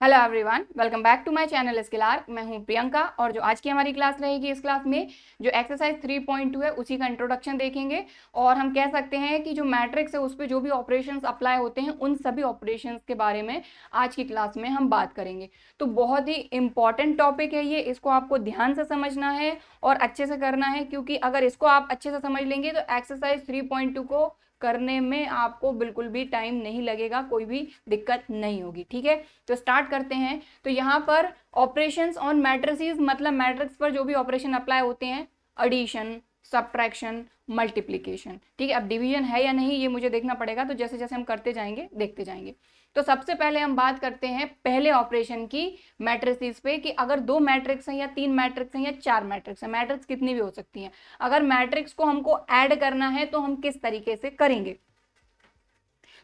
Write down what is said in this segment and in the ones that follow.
Hello everyone, welcome back to my channel Skill Arc. मैं हूं प्रियंका और जो आज की हमारी क्लास रहेगी, इस क्लास में जो एक्सरसाइज 3.2 है उसी का इंट्रोडक्शन देखेंगे। और हम कह सकते हैं कि जो मैट्रिक्स है उस पर जो भी ऑपरेशंस अप्लाई होते हैं उन सभी ऑपरेशंस के बारे में आज की क्लास में हम बात करेंगे। तो बहुत ही इंपॉर्टेंट टॉपिक है ये, इसको आपको ध्यान से समझना है और अच्छे से करना है, क्योंकि अगर इसको आप अच्छे से समझ लेंगे तो एक्सरसाइज 3.2 को करने में आपको बिल्कुल भी टाइम नहीं लगेगा, कोई भी दिक्कत नहीं होगी। ठीक है, तो स्टार्ट करते हैं। तो यहाँ पर ऑपरेशंस ऑन मैट्रिसेस मतलब मैट्रिक्स पर जो भी ऑपरेशन अप्लाई होते हैं, एडिशन, सब्ट्रैक्शन, मल्टीप्लिकेशन। ठीक है, अब डिवीजन है या नहीं ये मुझे देखना पड़ेगा, तो जैसे जैसे हम करते जाएंगे देखते जाएंगे। तो सबसे पहले हम बात करते हैं पहले ऑपरेशन की मैट्रिसेस पे, कि अगर दो मैट्रिक्स हैं या तीन मैट्रिक्स हैं या चार मैट्रिक्स हैं, मैट्रिक्स कितनी भी हो सकती हैं, अगर मैट्रिक्स को हमको ऐड करना है तो हम किस तरीके से करेंगे।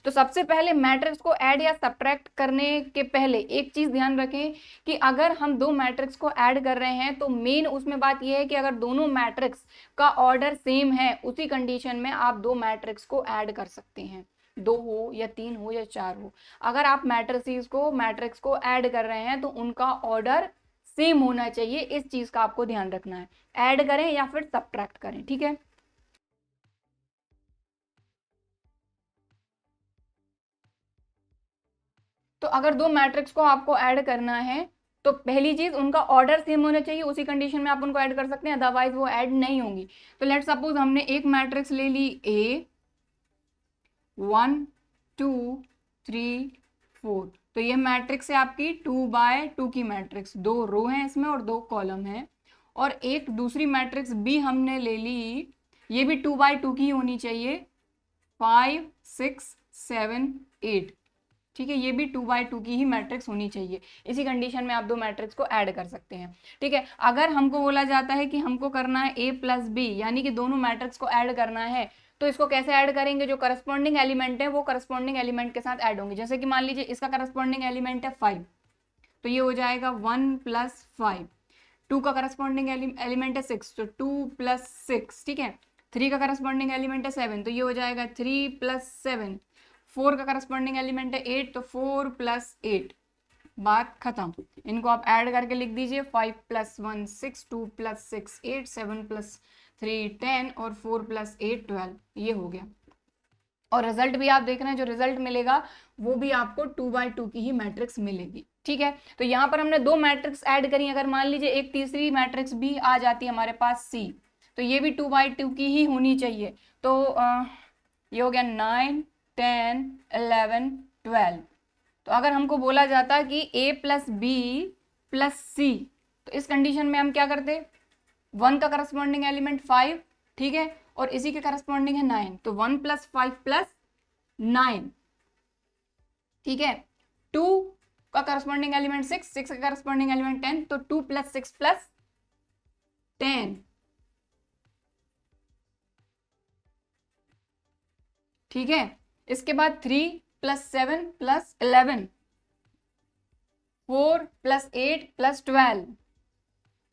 तो सबसे पहले मैट्रिक्स को ऐड या सब्ट्रैक्ट करने के पहले एक चीज ध्यान रखें कि अगर हम दो मैट्रिक्स को ऐड कर रहे हैं तो मेन उसमें बात यह है कि अगर दोनों मैट्रिक्स का ऑर्डर सेम है, उसी कंडीशन में आप दो मैट्रिक्स को ऐड कर सकते हैं, दो हो या तीन हो या चार हो। अगर आप मैट्रिक्स को ऐड कर रहे हैं तो उनका ऑर्डर सेम होना चाहिए, इस चीज का आपको ध्यान रखना है, ऐड करें या फिर सब्ट्रैक्ट करें। ठीक है, तो अगर दो मैट्रिक्स को आपको ऐड करना है तो पहली चीज उनका ऑर्डर सेम होना चाहिए, उसी कंडीशन में आप उनको ऐड कर सकते हैं, अदरवाइज वो ऐड नहीं होंगी। तो लेट सपोज हमने एक मैट्रिक्स ले ली ए, 1 2 3 4, तो ये मैट्रिक्स है आपकी 2 by 2 की मैट्रिक्स, दो रो हैं इसमें और दो कॉलम है। और एक दूसरी मैट्रिक्स बी हमने ले ली, ये भी 2 by 2 की होनी चाहिए, 5 6 7 8। ठीक है, ये भी 2 by 2 की ही मैट्रिक्स होनी चाहिए, इसी कंडीशन में आप दो मैट्रिक्स को ऐड कर सकते हैं। ठीक है, अगर हमको बोला जाता है कि हमको करना है ए प्लस बी, यानी कि दोनों मैट्रिक्स को ऐड करना है, तो इसको कैसे ऐड करेंगे, जो करस्पॉन्डिंग एलिमेंट है वो करस्पॉन्डिंग एलिमेंट के साथ ऐड होंगे। जैसे कि मान लीजिए इसका करस्पॉन्डिंग एलिमेंट है 5, तो ये हो जाएगा 1 + 5। 2 का करस्पॉन्डिंग एलिमेंट है 6, तो 2 + 6। ठीक है, 3 का करस्पॉन्डिंग एलिमेंट है 7, तो ये हो जाएगा 3 + 7। 4 का करस्पॉन्डिंग एलिमेंट है 8, तो 4 + 8। बात खत्म, इनको आप ऐड करके लिख दीजिए, 5 + 1 6, 2 + 6 8, 7 + 3 10 और 4 + 8 12। ये हो गया, और रिजल्ट भी आप देख रहे हैं, जो रिजल्ट मिलेगा वो भी आपको 2 by 2 की ही मैट्रिक्स मिलेगी। ठीक है, तो यहाँ पर हमने दो मैट्रिक्स ऐड करी, अगर मान लीजिए एक तीसरी मैट्रिक्स भी आ जाती है हमारे पास सी, तो ये भी 2 by 2 की ही होनी चाहिए। तो ये हो गया 9 10 11 12। तो अगर हमको बोला जाता कि a + b + c, तो इस कंडीशन में हम क्या करते, 1 का करस्पॉन्डिंग एलिमेंट 5, ठीक है, और इसी के करस्पॉन्डिंग है 9, तो 1 + 5 + 9। ठीक है, 2 का करस्पॉन्डिंग एलिमेंट 6, 6 का करस्पॉन्डिंग एलिमेंट 10, तो 2 + 6 + 10। ठीक है, इसके बाद 3 + 7 + 11, 4 + 8 + 12।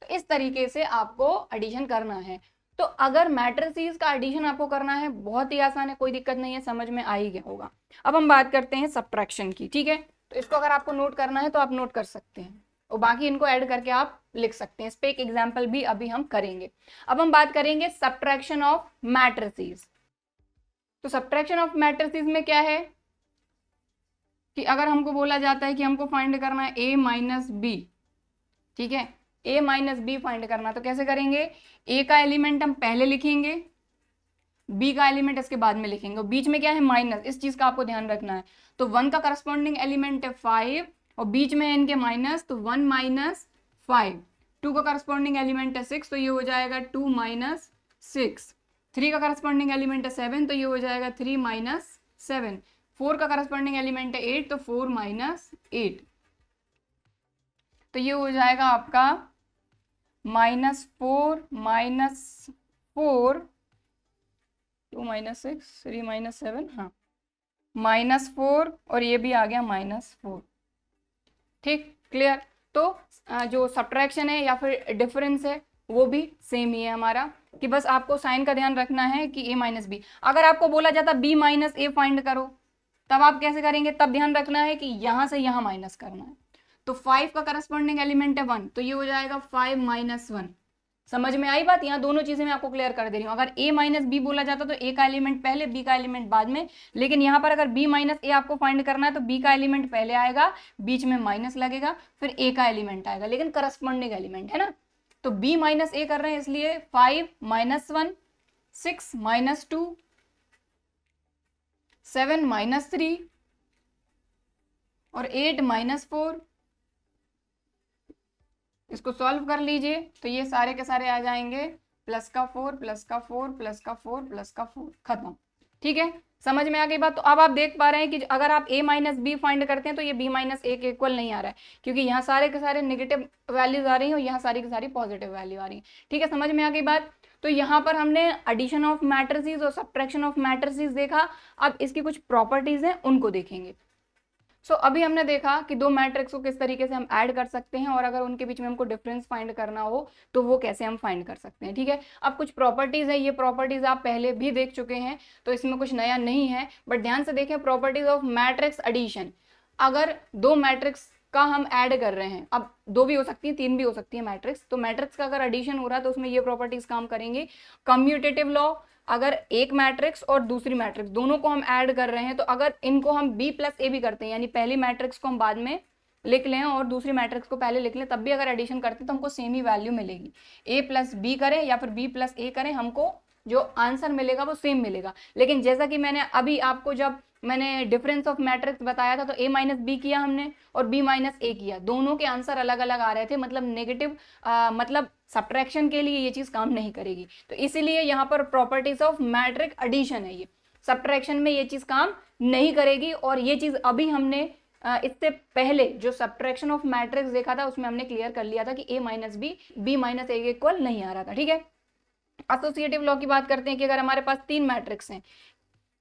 तो इस तरीके से आपको एडिशन करना है। तो अगर मैट्रिसेस का एडिशन आपको करना है, बहुत ही आसान है, कोई दिक्कत नहीं है, समझ में आ ही गया होगा। अब हम बात करते हैं सब्ट्रैक्शन की। ठीक है, तो इसको अगर आपको नोट करना है तो आप नोट कर सकते हैं, और बाकी इनको ऐड करके आप लिख सकते हैं। इस पे एक एग्जाम्पल भी अभी हम करेंगे। अब हम बात करेंगे सब्ट्रैक्शन ऑफ मैट्रिसेस। तो सब्ट्रैक्शन ऑफ मैट्रिसेस में क्या है कि अगर हमको बोला जाता है कि हमको फाइंड करना है a - b, ठीक है, a - b फाइंड करना, तो कैसे करेंगे, a का एलिमेंट हम पहले लिखेंगे, b का एलिमेंट इसके बाद में लिखेंगे, और बीच में क्या है माइनस, इस चीज का आपको ध्यान रखना है। तो 1 का करस्पॉन्डिंग एलिमेंट है 5 और बीच में है इनके माइनस, तो 1 - 5। 2 का करस्पॉन्डिंग एलिमेंट है 6, तो ये हो जाएगा 2 - 6। 3 का करस्पॉन्डिंग एलिमेंट है 7, तो ये हो जाएगा 3 - 7। 4 का करस्पॉन्डिंग एलिमेंट है 8, तो 4 - 8। तो ये हो जाएगा आपका -4 - 4, 2 - 6 3 - 7, हाँ, -4, और ये भी आ गया -4। ठीक, क्लियर। तो जो सब्ट्रैक्शन है या फिर डिफरेंस है वो भी सेम ही है हमारा, कि बस आपको साइन का ध्यान रखना है कि a - b। अगर आपको बोला जाता b - a फाइंड करो, तब आप कैसे करेंगे, तब ध्यान रखना है कि यहां से यहां माइनस करना है। तो 5 का करस्पॉन्डिंग एलिमेंट है 1, तो ये हो जाएगा 5 माइनस 1। समझ में आई बात? यहाँ दोनों चीजें मैं आपको क्लियर कर दे रही हूँ। अगर a माइनस बी बोला जाता तो a का एलिमेंट पहले, b का एलिमेंट बाद में, लेकिन यहाँ पर अगर b माइनस a आपको फाइंड करना है तो b का एलिमेंट पहले आएगा, बीच में माइनस लगेगा, फिर a का एलिमेंट आएगा, लेकिन करस्पॉन्डिंग एलिमेंट है ना। तो b माइनस a कर रहे हैं, इसलिए 5 माइनस 1, 6 माइनस 2, 7 माइनस 3 और 8 माइनस 4। इसको सॉल्व कर लीजिए तो ये सारे के सारे आ जाएंगे प्लस का 4 प्लस का 4 प्लस का 4 प्लस का 4, खत्म। ठीक है, समझ में आ गई बात? तो अब आप देख पा रहे हैं कि अगर आप a माइनस बी फाइंड करते हैं तो ये b माइनस ए के इक्वल नहीं आ रहा है, क्योंकि यहाँ सारे के सारे नेगेटिव वैल्यूज आ रही हैं और यहाँ सारी की सारी पॉजिटिव वैल्यू आ रही है। ठीक है, समझ में आ गई बात? तो यहाँ पर हमने एडिशन ऑफ मैट्रिसेस और सब्ट्रैक्शन ऑफ मैट्रिसेस देखा। अब इसकी कुछ प्रॉपर्टीज हैं, उनको देखेंगे। सो अभी हमने देखा कि दो मैट्रिक्स को किस तरीके से हम ऐड कर सकते हैं, और अगर उनके बीच में हमको डिफरेंस फाइंड करना हो तो वो कैसे हम फाइंड कर सकते हैं। ठीक है, अब कुछ प्रॉपर्टीज है, ये प्रॉपर्टीज आप पहले भी देख चुके हैं तो इसमें कुछ नया नहीं है, बट ध्यान से देखें। प्रॉपर्टीज ऑफ मैट्रिक्स एडिशन, अगर दो मैट्रिक्स का हम ऐड कर रहे हैं, अब दो भी हो सकती है, तीन भी हो सकती है मैट्रिक्स, तो मैट्रिक्स का अगर एडिशन हो रहा है तो उसमें ये प्रॉपर्टीज काम करेंगे। कम्यूटेटिव लॉ, अगर एक मैट्रिक्स और दूसरी मैट्रिक्स दोनों को हम ऐड कर रहे हैं तो अगर इनको हम b प्लस ए भी करते हैं, यानी पहली मैट्रिक्स को हम बाद में लिख लें और दूसरी मैट्रिक्स को पहले लिख लें, तब भी अगर एडिशन करते हैं तो हमको सेम ही वैल्यू मिलेगी। a प्लस बी करें या फिर b प्लस ए करें, हमको जो आंसर मिलेगा वो सेम मिलेगा। लेकिन जैसा कि मैंने अभी आपको जब मैंने डिफरेंस ऑफ मैट्रिक्स बताया था तो a माइनस बी किया हमने और b माइनस ए किया, दोनों के आंसर अलग अलग आ रहे थे, मतलब नेगेटिव मतलब सब्ट्रैक्शन के लिए ये चीज काम नहीं करेगी। तो इसीलिए यहाँ पर प्रॉपर्टीज ऑफ मैट्रिक एडिशन है, ये सब्ट्रैक्शन में ये चीज काम नहीं करेगी। और ये चीज अभी हमने इससे पहले जो सब्ट्रैक्शन ऑफ मैट्रिक्स देखा था उसमें हमने क्लियर कर लिया था कि a माइनस बी माइनस ए के इक्वल नहीं आ रहा था। ठीक है, एसोसिएटिव लॉ की बात करते हैं कि अगर हमारे पास तीन मैट्रिक्स हैं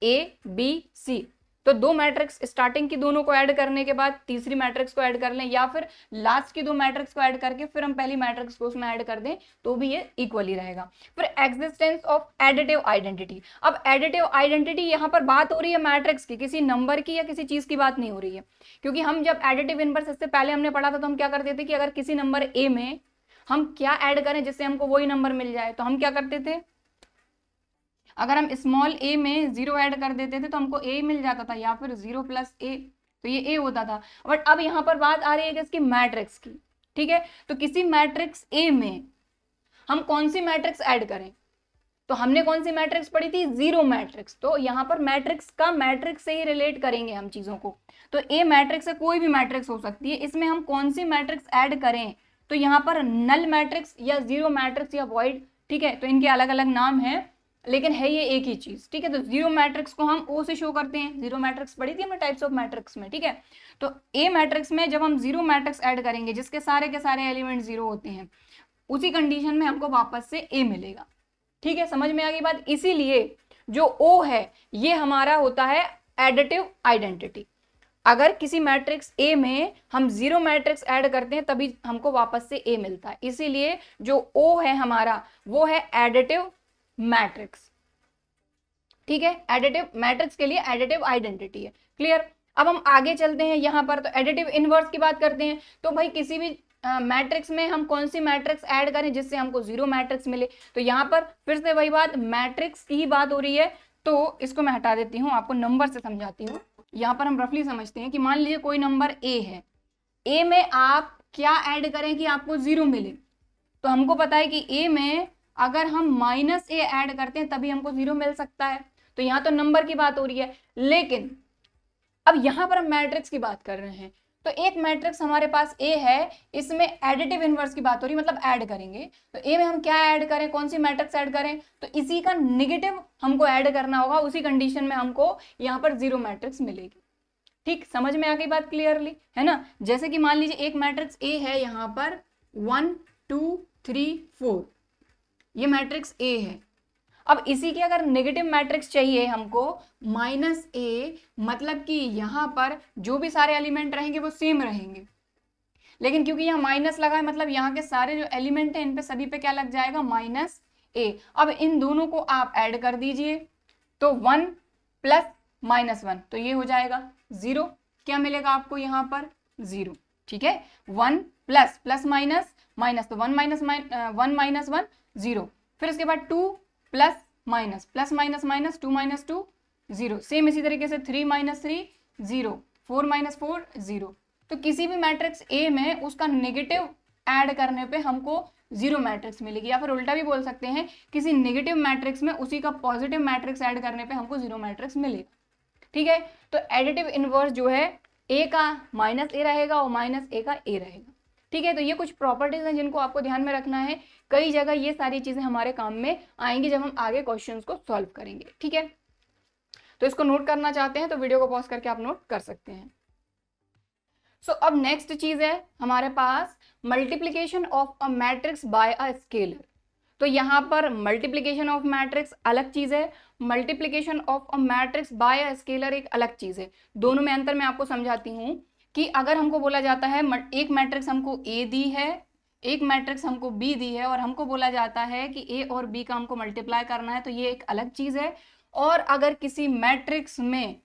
ए बी सी, तो दो मैट्रिक्स स्टार्टिंग की दोनों को ऐड करने के बाद तीसरी मैट्रिक्स को ऐड कर लें, या फिर लास्ट की दो मैट्रिक्स को ऐड करके फिर हम पहली मैट्रिक्स को उसमें ऐड कर दें, तो भी ये इक्वली रहेगा। फिर एग्जिस्टेंस ऑफ एडिटिव आइडेंटिटी। अब एडिटिव आइडेंटिटी यहाँ पर बात हो रही है मैट्रिक्स की, किसी नंबर की या किसी चीज की बात नहीं हो रही है, क्योंकि हम जब एडिटिव इनवर्स इससे पहले हमने पढ़ा था तो हम क्या करते थे कि अगर किसी नंबर ए में हम क्या ऐड करें जिससे हमको वही नंबर मिल जाए, तो हम क्या करते थे, अगर हम स्मॉल a में 0 ऐड कर देते थे तो हमको a मिल जाता था, या फिर 0 प्लस a, तो ये a होता था। बट अब यहाँ पर बात आ रही है कि इसकी मैट्रिक्स की। ठीक है, तो किसी मैट्रिक्स a में हम कौन सी मैट्रिक्स ऐड करें, तो हमने कौन सी मैट्रिक्स पढ़ी थी, जीरो मैट्रिक्स। तो यहाँ पर मैट्रिक्स का मैट्रिक्स से ही रिलेट करेंगे हम चीजों को। तो a मैट्रिक्स से कोई भी मैट्रिक्स हो सकती है, इसमें हम कौन सी मैट्रिक्स ऐड करें, तो यहाँ पर नल मैट्रिक्स या जीरो मैट्रिक्स या वॉइड। ठीक है, तो इनके अलग अलग नाम है लेकिन है ये एक ही चीज। ठीक है, तो जीरो मैट्रिक्स को हम ओ से शो करते हैं, जीरो मैट्रिक्स पढ़ी थी हमने टाइप्स ऑफ मैट्रिक्स में। ठीक है, तो ए मैट्रिक्स में जब हम जीरो मैट्रिक्स ऐड करेंगे जिसके सारे के सारे एलिमेंट जीरो होते हैं, उसी कंडीशन में हमको वापस से ए मिलेगा। ठीक है, समझ में आ गई बात? इसीलिए जो ओ है ये हमारा होता है एडिटिव आइडेंटिटी। अगर किसी मैट्रिक्स ए में हम जीरो मैट्रिक्स ऐड करते हैं तभी हमको वापस से ए मिलता है, इसीलिए जो ओ है हमारा वो है एडिटिव मैट्रिक्स। ठीक है, एडिटिव मैट्रिक्स के लिए एडिटिव आइडेंटिटी है। क्लियर? अब हम आगे चलते हैं यहाँ पर, तो एडिटिव इनवर्स की बात करते हैं। तो भाई किसी भी मैट्रिक्स में हम कौन सी मैट्रिक्स ऐड करें जिससे हमको जीरो मैट्रिक्स मिले, तो यहाँ पर फिर से वही बात, मैट्रिक्स की ही बात हो रही है। तो इसको मैं हटा देती हूँ, आपको नंबर से समझाती हूँ। यहाँ पर हम रफली समझते हैं कि मान लीजिए कोई नंबर ए है, ए में आप क्या ऐड करें कि आपको जीरो मिले, तो हमको पता है कि ए में अगर हम माइनस ए ऐड करते हैं तभी हमको जीरो मिल सकता है। तो यहाँ तो नंबर की बात हो रही है, लेकिन अब यहाँ पर हम मैट्रिक्स की बात कर रहे हैं। तो एक मैट्रिक्स हमारे पास ए है, इसमें एडिटिव इनवर्स की बात हो रही है, मतलब ऐड करेंगे। तो ए में हम क्या ऐड करें, कौन सी मैट्रिक्स ऐड करें, तो इसी का नेगेटिव हमको ऐड करना होगा, उसी कंडीशन में हमको यहाँ पर जीरो मैट्रिक्स मिलेगी। ठीक, समझ में आ गई बात क्लियरली, है ना? जैसे कि मान लीजिए एक मैट्रिक्स ए है, यहाँ पर 1 2 3 4, ये मैट्रिक्स ए है। अब इसी के अगर नेगेटिव मैट्रिक्स चाहिए हमको माइनस ए, मतलब कि यहाँ पर जो भी सारे एलिमेंट रहेंगे वो सेम रहेंगे, लेकिन क्योंकि यहाँ माइनस लगा है मतलब यहाँ के सारे जो एलिमेंट हैं इन पे सभी पे क्या लग जाएगा, माइनस ए। अब इन दोनों को आप ऐड कर दीजिए, तो 1 प्लस माइनस 1, तो ये हो जाएगा 0। क्या मिलेगा आपको यहाँ पर, 0। ठीक है, 1 प्लस प्लस माइनस माइनस, तो 1 माइनस 1 0, फिर उसके बाद 2 plus minus minus 2 minus 2 0, same इसी तरीके से 3 माइनस 3 0, 4 माइनस 4 0। तो किसी भी मैट्रिक्स ए में उसका नेगेटिव ऐड करने पे हमको जीरो मैट्रिक्स मिलेगी, या फिर उल्टा भी बोल सकते हैं किसी नेगेटिव मैट्रिक्स में उसी का पॉजिटिव मैट्रिक्स ऐड करने पे हमको जीरो मैट्रिक्स मिलेगा। ठीक है, तो एडिटिव इनवर्स जो है ए का माइनस ए रहेगा और माइनस ए का ए रहेगा। ठीक है, तो ये कुछ प्रॉपर्टीज हैं जिनको आपको ध्यान में रखना है, कई जगह ये सारी चीजें हमारे काम में आएंगी जब हम आगे क्वेश्चंस को सॉल्व करेंगे। ठीक है, तो इसको नोट करना चाहते हैं तो वीडियो को पॉज करके आप नोट कर सकते हैं। सो अब नेक्स्ट चीज है हमारे पास multiplication of a matrix by a scalar. तो यहाँ पर मल्टीप्लीकेशन ऑफ मैट्रिक्स अलग चीज है, multiplication of a matrix by a scalar एक अलग चीज है। दोनों में अंतर मैं आपको समझाती हूँ कि अगर हमको बोला जाता है एक मैट्रिक्स हमको ए दी है, एक मैट्रिक्स हमको बी दी है, और हमको बोला जाता है कि ए और बी का हमको मल्टीप्लाई करना है, तो ये एक अलग चीज है। और अगर किसी मैट्रिक्स में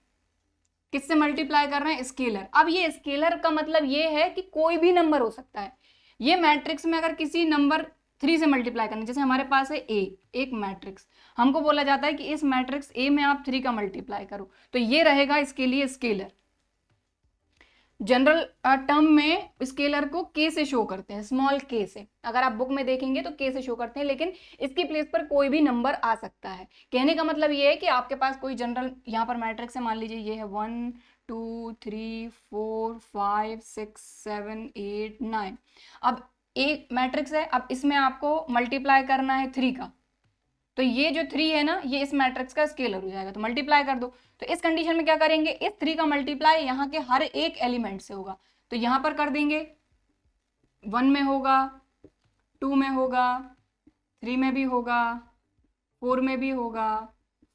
किससे मल्टीप्लाई कर रहे हैं, स्केलर। अब ये स्केलर का मतलब ये है कि कोई भी नंबर हो सकता है। ये मैट्रिक्स में अगर किसी नंबर 3 से मल्टीप्लाई करना, जैसे हमारे पास है ए, एक मैट्रिक्स, हमको बोला जाता है कि इस मैट्रिक्स ए में आप 3 का मल्टीप्लाई करो, तो ये रहेगा इसके लिए स्केलर। जनरल टर्म में स्केलर को के से शो करते हैं, स्मॉल के से। अगर आप बुक में देखेंगे तो के से शो करते हैं, लेकिन इसकी प्लेस पर कोई भी नंबर आ सकता है। कहने का मतलब ये है कि आपके पास कोई जनरल यहाँ पर मैट्रिक्स है, मान लीजिए ये है 1 2 3 4 5 6 7 8 9। अब एक मैट्रिक्स है, अब इसमें आपको मल्टीप्लाई करना है 3 का, तो ये जो 3 है ना, ये इस मैट्रिक्स का स्केलर हो जाएगा, तो मल्टीप्लाई कर दो। तो इस कंडीशन में क्या करेंगे, इस 3 का मल्टीप्लाई यहाँ के हर एक एलिमेंट से होगा, तो यहाँ पर कर देंगे 1 में होगा, 2 में होगा, 3 में भी होगा, 4 में भी होगा,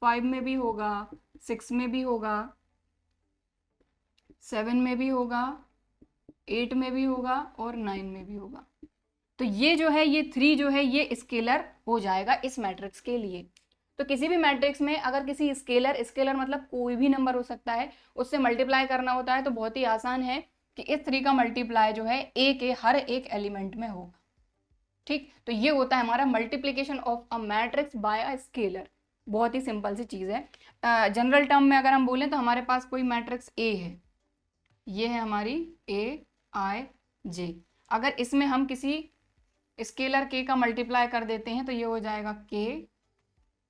5 में भी होगा, 6 में भी होगा, 7 में भी होगा, 8 में भी होगा और 9 में भी होगा। तो ये जो है, ये 3 जो है ये स्केलर हो जाएगा इस मैट्रिक्स के लिए। तो किसी भी मैट्रिक्स में अगर किसी स्केलर मतलब कोई भी नंबर हो सकता है, उससे मल्टीप्लाई करना होता है, तो बहुत ही आसान है कि इस 3 का मल्टीप्लाई जो है ए के हर एक एलिमेंट में होगा। ठीक, तो ये होता है हमारा multiplication of a matrix by a scalar. बहुत ही सिंपल सी चीज है। जनरल टर्म में अगर हम बोलें तो हमारे पास कोई मैट्रिक्स ए है, ये है हमारी ए आई जे। अगर इसमें हम किसी स्केलर के का मल्टीप्लाई कर देते हैं तो ये हो जाएगा के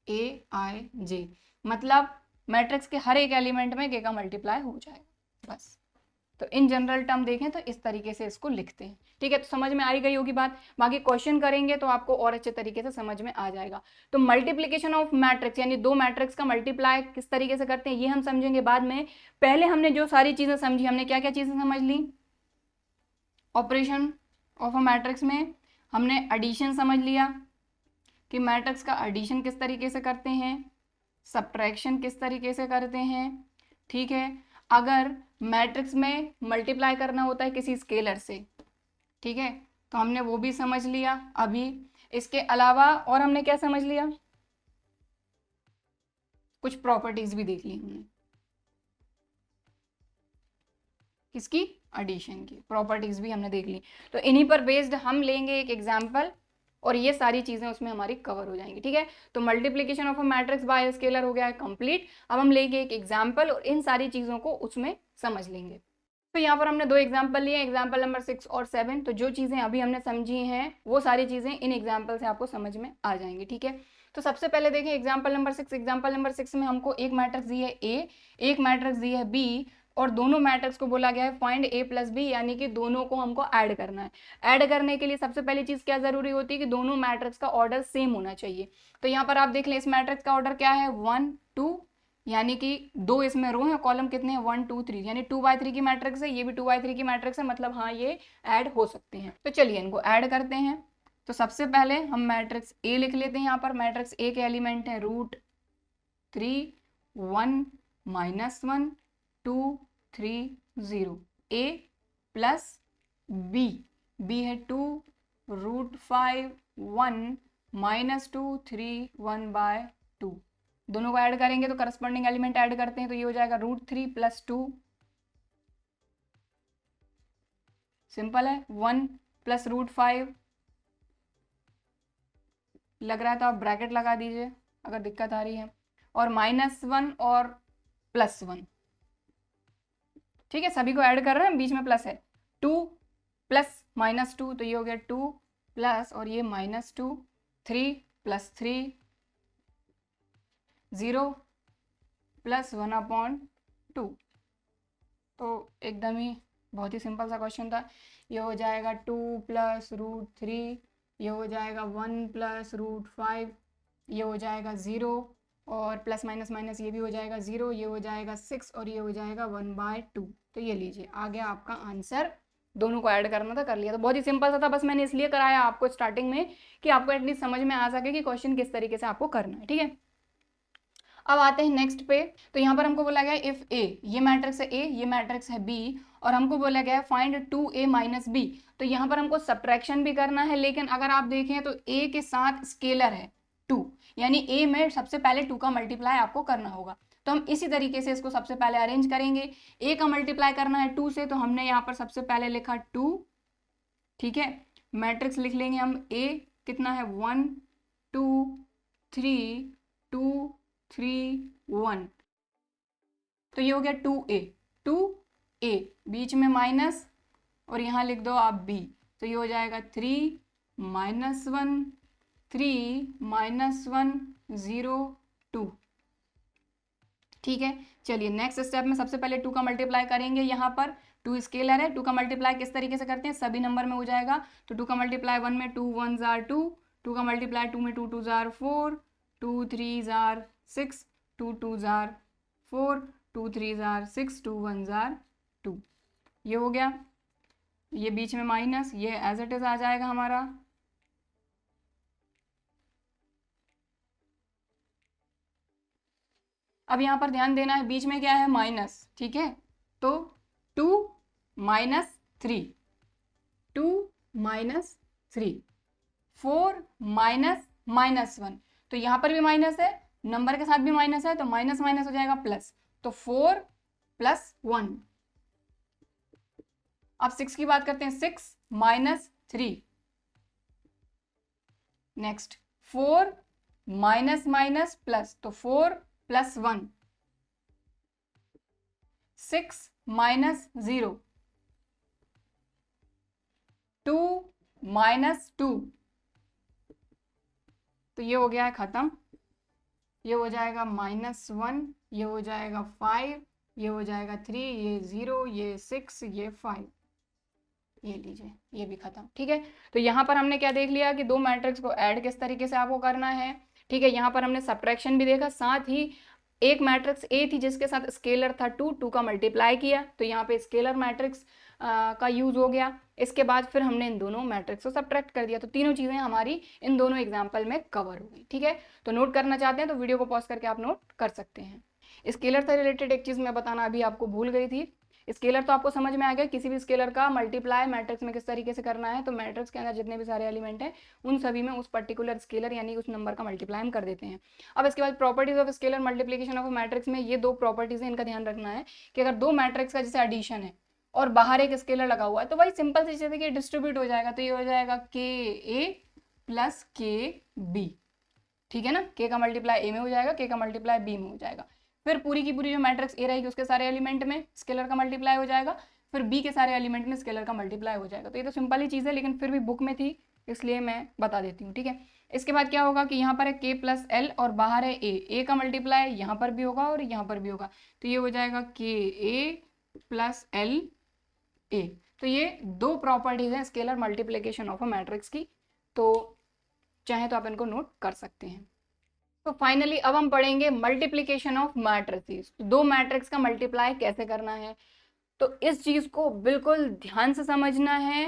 ए आई जे, मतलब मैट्रिक्स के हर एक एलिमेंट में के का मल्टीप्लाई हो जाएगा बस। तो इन जनरल टर्म देखें तो इस तरीके से इसको लिखते हैं। ठीक है, तो समझ में आ ही गई होगी बात। बाकी क्वेश्चन करेंगे तो आपको और अच्छे तरीके से समझ में आ जाएगा। तो मल्टीप्लीकेशन ऑफ मैट्रिक्स यानी दो मैट्रिक्स का मल्टीप्लाई किस तरीके से करते हैं ये हम समझेंगे बाद में। पहले हमने जो सारी चीजें समझी, हमने क्या क्या चीजें समझ ली। ऑपरेशन ऑफ अ मैट्रिक्स में हमने एडिशन समझ लिया कि मैट्रिक्स का एडिशन किस तरीके से करते हैं, सब्ट्रैक्शन किस तरीके से करते हैं। ठीक है, अगर मैट्रिक्स में मल्टीप्लाई करना होता है किसी स्केलर से, ठीक है, तो हमने वो भी समझ लिया। अभी इसके अलावा और हमने क्या समझ लिया, कुछ प्रॉपर्टीज भी देख ली हमने, किसकी, एडिशन की प्रॉपर्टीज भी हमने देख ली। तो इन्हीं पर बेस्ड हम लेंगे एक एग्जाम्पल और ये सारी चीजें उसमें हमारी कवर हो जाएंगी। ठीक है, तो multiplication of a matrix bye scalar हो गया है कंप्लीट। अब हम लेंगे एक एग्जाम्पल और इन सारी चीजों को उसमें समझ लेंगे। तो यहाँ पर हमने दो एग्जाम्पल लिए, एग्जाम्पल नंबर 6 और 7। तो जो चीजें अभी हमने समझी हैं वो सारी चीजें इन एग्जाम्पल से आपको समझ में आ जाएंगी। ठीक है, तो सबसे पहले देखें एग्जाम्पल नंबर 6। एग्जाम्पल नंबर 6 में हमको एक मैट्रिक्स दी है ए, एक मैट्रिक्स दी है बी, और दोनों मैट्रिक्स को बोला गया है फाइंड ए प्लस बी, यानी कि दोनों को हमको ऐड करना है। ऐड करने के लिए सबसे पहली चीज क्या जरूरी होती है कि दोनों मैट्रिक्स का ऑर्डर सेम होना चाहिए। तो यहाँ पर आप देख लें, इस मैट्रिक्स का ऑर्डर क्या है, 1 2, यानी कि दो इसमें रो है, कॉलम कितने हैं, 1 2 3, यानी 2/3 की मैट्रिक्स है, ये भी 2/3 की मैट्रिक्स है, मतलब हाँ ये ऐड हो सकते हैं। तो चलिए इनको ऐड करते हैं। तो सबसे पहले हम मैट्रिक्स ए लिख लेते हैं। यहाँ पर मैट्रिक्स ए के एलिमेंट है √3 1 -1 2 3 0। ए प्लस बी, बी है 2 √5 1 -2 3 1/2। दोनों को ऐड करेंगे तो करस्पॉन्डिंग एलिमेंट ऐड करते हैं, तो ये हो जाएगा √3 + 2 सिंपल है, 1 प्लस रूट 5 लग रहा है तो आप ब्रैकेट लगा दीजिए अगर दिक्कत आ रही है, और -1 और +1, ठीक है, सभी को ऐड कर रहे हैं, बीच में प्लस है, 2 प्लस -2, तो ये हो गया 2 प्लस, और ये -2, 3 प्लस 3, 0 प्लस 1/2, तो एकदम ही बहुत ही सिंपल सा क्वेश्चन था। ये हो जाएगा 2 प्लस रूट 3, ये हो जाएगा 1 प्लस रूट 5, ये हो जाएगा 0, और प्लस माइनस माइनस ये भी हो जाएगा 0, ये हो जाएगा 6, और ये हो जाएगा 1/2। तो ये लीजिए आ गया आपका आंसर। दोनों को ऐड करना था, कर लिया। तो बहुत ही सिंपल सा था, बस मैंने इसलिए कराया आपको स्टार्टिंग में कि आपको एटलीस्ट समझ में आ सके कि क्वेश्चन किस तरीके से आपको करना है, ठीक है। अब आते हैं नेक्स्ट पे। तो यहाँ पर हमको बोला गया इफ ए, ये मैट्रिक्स है ए, ये मैट्रिक्स है बी, और हमको बोला गया है फाइंड 2a माइनस बी। तो यहाँ पर हमको सब्ट्रैक्शन भी करना है, लेकिन अगर आप देखें तो a के साथ स्केलर है 2, यानी a में सबसे पहले 2 का मल्टीप्लाई आपको करना होगा। तो हम इसी तरीके से इसको सबसे पहले अरेंज करेंगे। a का मल्टीप्लाई करना है 2 से, तो हमने यहाँ पर सबसे पहले लिखा 2, ठीक है। मैट्रिक्स लिख लेंगे हम, a कितना है 1 2 3 2 3 1, तो ये हो गया 2a, बीच में माइनस, और यहाँ लिख दो आप b, तो ये हो जाएगा 3 -1 3 -1 0 2, ठीक है। चलिए नेक्स्ट स्टेप में सबसे पहले 2 का मल्टीप्लाई करेंगे। यहाँ पर 2 स्केलर है, 2 का मल्टीप्लाई किस तरीके से करते हैं, सभी नंबर में हो जाएगा। तो 2 का मल्टीप्लाई 1 में 2 1s are 2, 2 का मल्टीप्लाई 2 में 2 2s are 4, 2 3s are 6, 2 2s are 4, 2 3s are 6, 2 1s are 2, ये हो गया। ये बीच में माइनस, ये एज इट इज आ जाएगा हमारा। अब यहाँ पर ध्यान देना है, बीच में क्या है माइनस, ठीक है। तो 2 -3, 2 -3, 4 -1, तो यहाँ पर भी माइनस है, नंबर के साथ भी माइनस है, तो माइनस माइनस हो जाएगा प्लस, तो 4 + 1। अब 6 की बात करते हैं, 6 -3, नेक्स्ट 4 माइनस प्लस, तो 4 + 1, 6 -0, 2 -2, तो ये हो गया है खत्म। ये हो जाएगा -1, ये हो जाएगा 5, ये हो जाएगा 3, ये 0, ये 6, ये 5, ये लीजिए ये भी खत्म, ठीक है। तो यहाँ पर हमने क्या देख लिया कि दो मैट्रिक्स को ऐड किस तरीके से आपको करना है, ठीक है। यहाँ पर हमने सब्ट्रैक्शन भी देखा, साथ ही एक मैट्रिक्स ए थी जिसके साथ स्केलर था 2, 2 का मल्टीप्लाई किया, तो यहाँ पे स्केलर मैट्रिक्स का यूज हो गया। इसके बाद फिर हमने इन दोनों मैट्रिक्स को सब्ट्रैक्ट कर दिया, तो तीनों चीजें हमारी इन दोनों एग्जाम्पल में कवर हो गई, ठीक है। तो नोट करना चाहते हैं तो वीडियो को पॉज करके आप नोट कर सकते हैं। स्केलर से रिलेटेड एक चीज मैं बताना अभी आपको भूल गई थी। स्केलर तो आपको समझ में आ गया, किसी भी स्केलर का मल्टीप्लाई मैट्रिक्स में किस तरीके से करना है। तो मैट्रिक्स के अंदर जितने भी सारे एलिमेंट हैं उन सभी में उस पर्टिकुलर स्केलर यानी उस नंबर का मल्टीप्लाई हम कर देते हैं। अब इसके बाद properties of scalar multiplication of matrix में ये दो प्रॉपर्टीज हैं, इनका ध्यान रखना है कि अगर दो मैट्रिक्स का जैसे एडिशन है और बाहर एक स्केलर लगा हुआ है तो वही सिंपल सी चीज है कि डिस्ट्रीब्यूट हो जाएगा। तो ये हो जाएगा KA + KB, ठीक है ना। K का मल्टीप्लाई A में हो जाएगा, K का मल्टीप्लाई B में हो जाएगा। फिर पूरी की पूरी जो मैट्रिक्स A रहेगी उसके सारे एलिमेंट में स्केलर का मल्टीप्लाई हो जाएगा, फिर B के सारे एलिमेंट में स्केलर का मल्टीप्लाई हो जाएगा। तो ये तो सिंपल ही चीज़ है, लेकिन फिर भी बुक में थी इसलिए मैं बता देती हूँ, ठीक है। इसके बाद क्या होगा कि यहाँ पर है K + L और बाहर है A का मल्टीप्लाई यहाँ पर भी होगा और यहाँ पर भी होगा, तो ये हो जाएगा KA + LA। तो ये दो प्रॉपर्टीज हैं scalar multiplication of a matrix की, तो चाहे तो आप इनको नोट कर सकते हैं। तो फाइनली अब हम पढ़ेंगे मल्टीप्लिकेशन ऑफ मैट्रिसेस, दो मैट्रिक्स का मल्टीप्लाई कैसे करना है। तो इस चीज को बिल्कुल ध्यान से समझना है,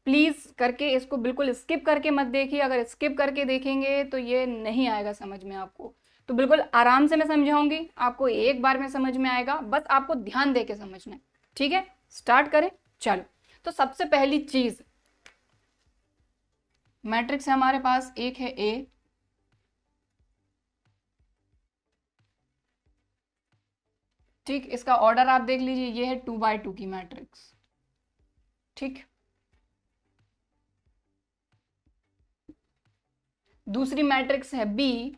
प्लीज करके इसको बिल्कुल स्किप करके मत देखिए। अगर स्किप करके देखेंगे तो ये नहीं आएगा समझ में आपको। तो बिल्कुल आराम से मैं समझाऊंगी, आपको एक बार में समझ में आएगा, बस आपको ध्यान दे के समझना है, ठीक है। स्टार्ट करें, चलो। तो सबसे पहली चीज, मैट्रिक्स है हमारे पास, एक है A, ठीक। इसका ऑर्डर आप देख लीजिए, ये है 2 by 2 की मैट्रिक्स, ठीक। दूसरी मैट्रिक्स है बी।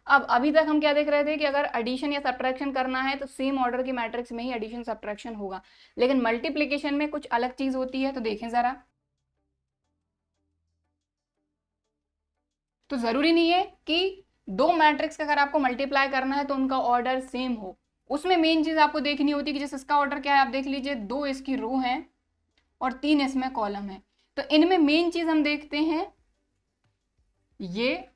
अब अभी तक हम क्या देख रहे थे कि अगर एडिशन या सब्ट्रैक्शन करना है तो सेम ऑर्डर की मैट्रिक्स में ही एडिशन सब्ट्रैक्शन होगा, लेकिन मल्टीप्लिकेशन में कुछ अलग चीज होती है। तो देखें जरा, तो जरूरी नहीं है कि दो मैट्रिक्स का अगर आपको मल्टीप्लाई करना है तो उनका ऑर्डर सेम हो। उसमें मेन चीज आपको देखनी होती है कि जैसे इसका ऑर्डर क्या है, आप देख लीजिए, 2 इसकी रो है और 3 इसमें कॉलम है। तो इनमें मेन चीज हम देखते हैं ये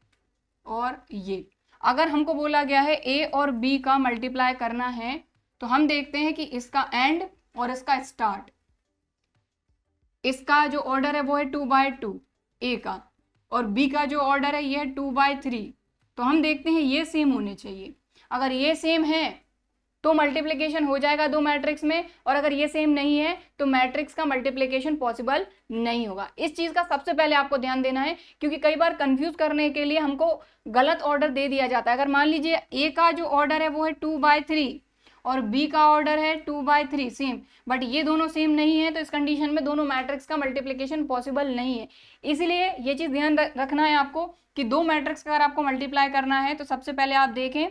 और ये। अगर हमको बोला गया है ए और बी का मल्टीप्लाई करना है तो हम देखते हैं कि इसका एंड और इसका स्टार्ट, इसका जो ऑर्डर है वो है 2/2 ए का, और बी का जो ऑर्डर है ये है 2/3। तो हम देखते हैं ये सेम होने चाहिए। अगर ये सेम है तो मल्टीप्लिकेशन हो जाएगा दो मैट्रिक्स में, और अगर ये सेम नहीं है तो मैट्रिक्स का मल्टीप्लिकेशन पॉसिबल नहीं होगा। इस चीज का सबसे पहले आपको ध्यान देना है, क्योंकि कई बार कंफ्यूज करने के लिए हमको गलत ऑर्डर दे दिया जाता है। अगर मान लीजिए ए का जो ऑर्डर है वो है 2/3 और बी का ऑर्डर है 2/3 सेम, बट ये दोनों सेम नहीं है, तो इस कंडीशन में दोनों मैट्रिक्स का मल्टीप्लिकेशन पॉसिबल नहीं है। इसलिए ये चीज ध्यान रखना है आपको कि दो मैट्रिक्स का अगर आपको मल्टीप्लाई करना है तो सबसे पहले आप देखें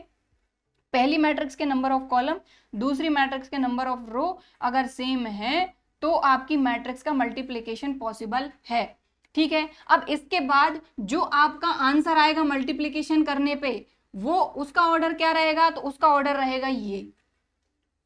पहली मैट्रिक्स के नंबर ऑफ कॉलम, दूसरी मैट्रिक्स के नंबर ऑफ रो अगर सेम है तो आपकी मैट्रिक्स का मल्टीप्लिकेशन पॉसिबल है। ठीक है, अब इसके बाद जो आपका आंसर आएगा मल्टीप्लिकेशन करने पे वो उसका ऑर्डर क्या रहेगा, तो उसका ऑर्डर रहेगा ये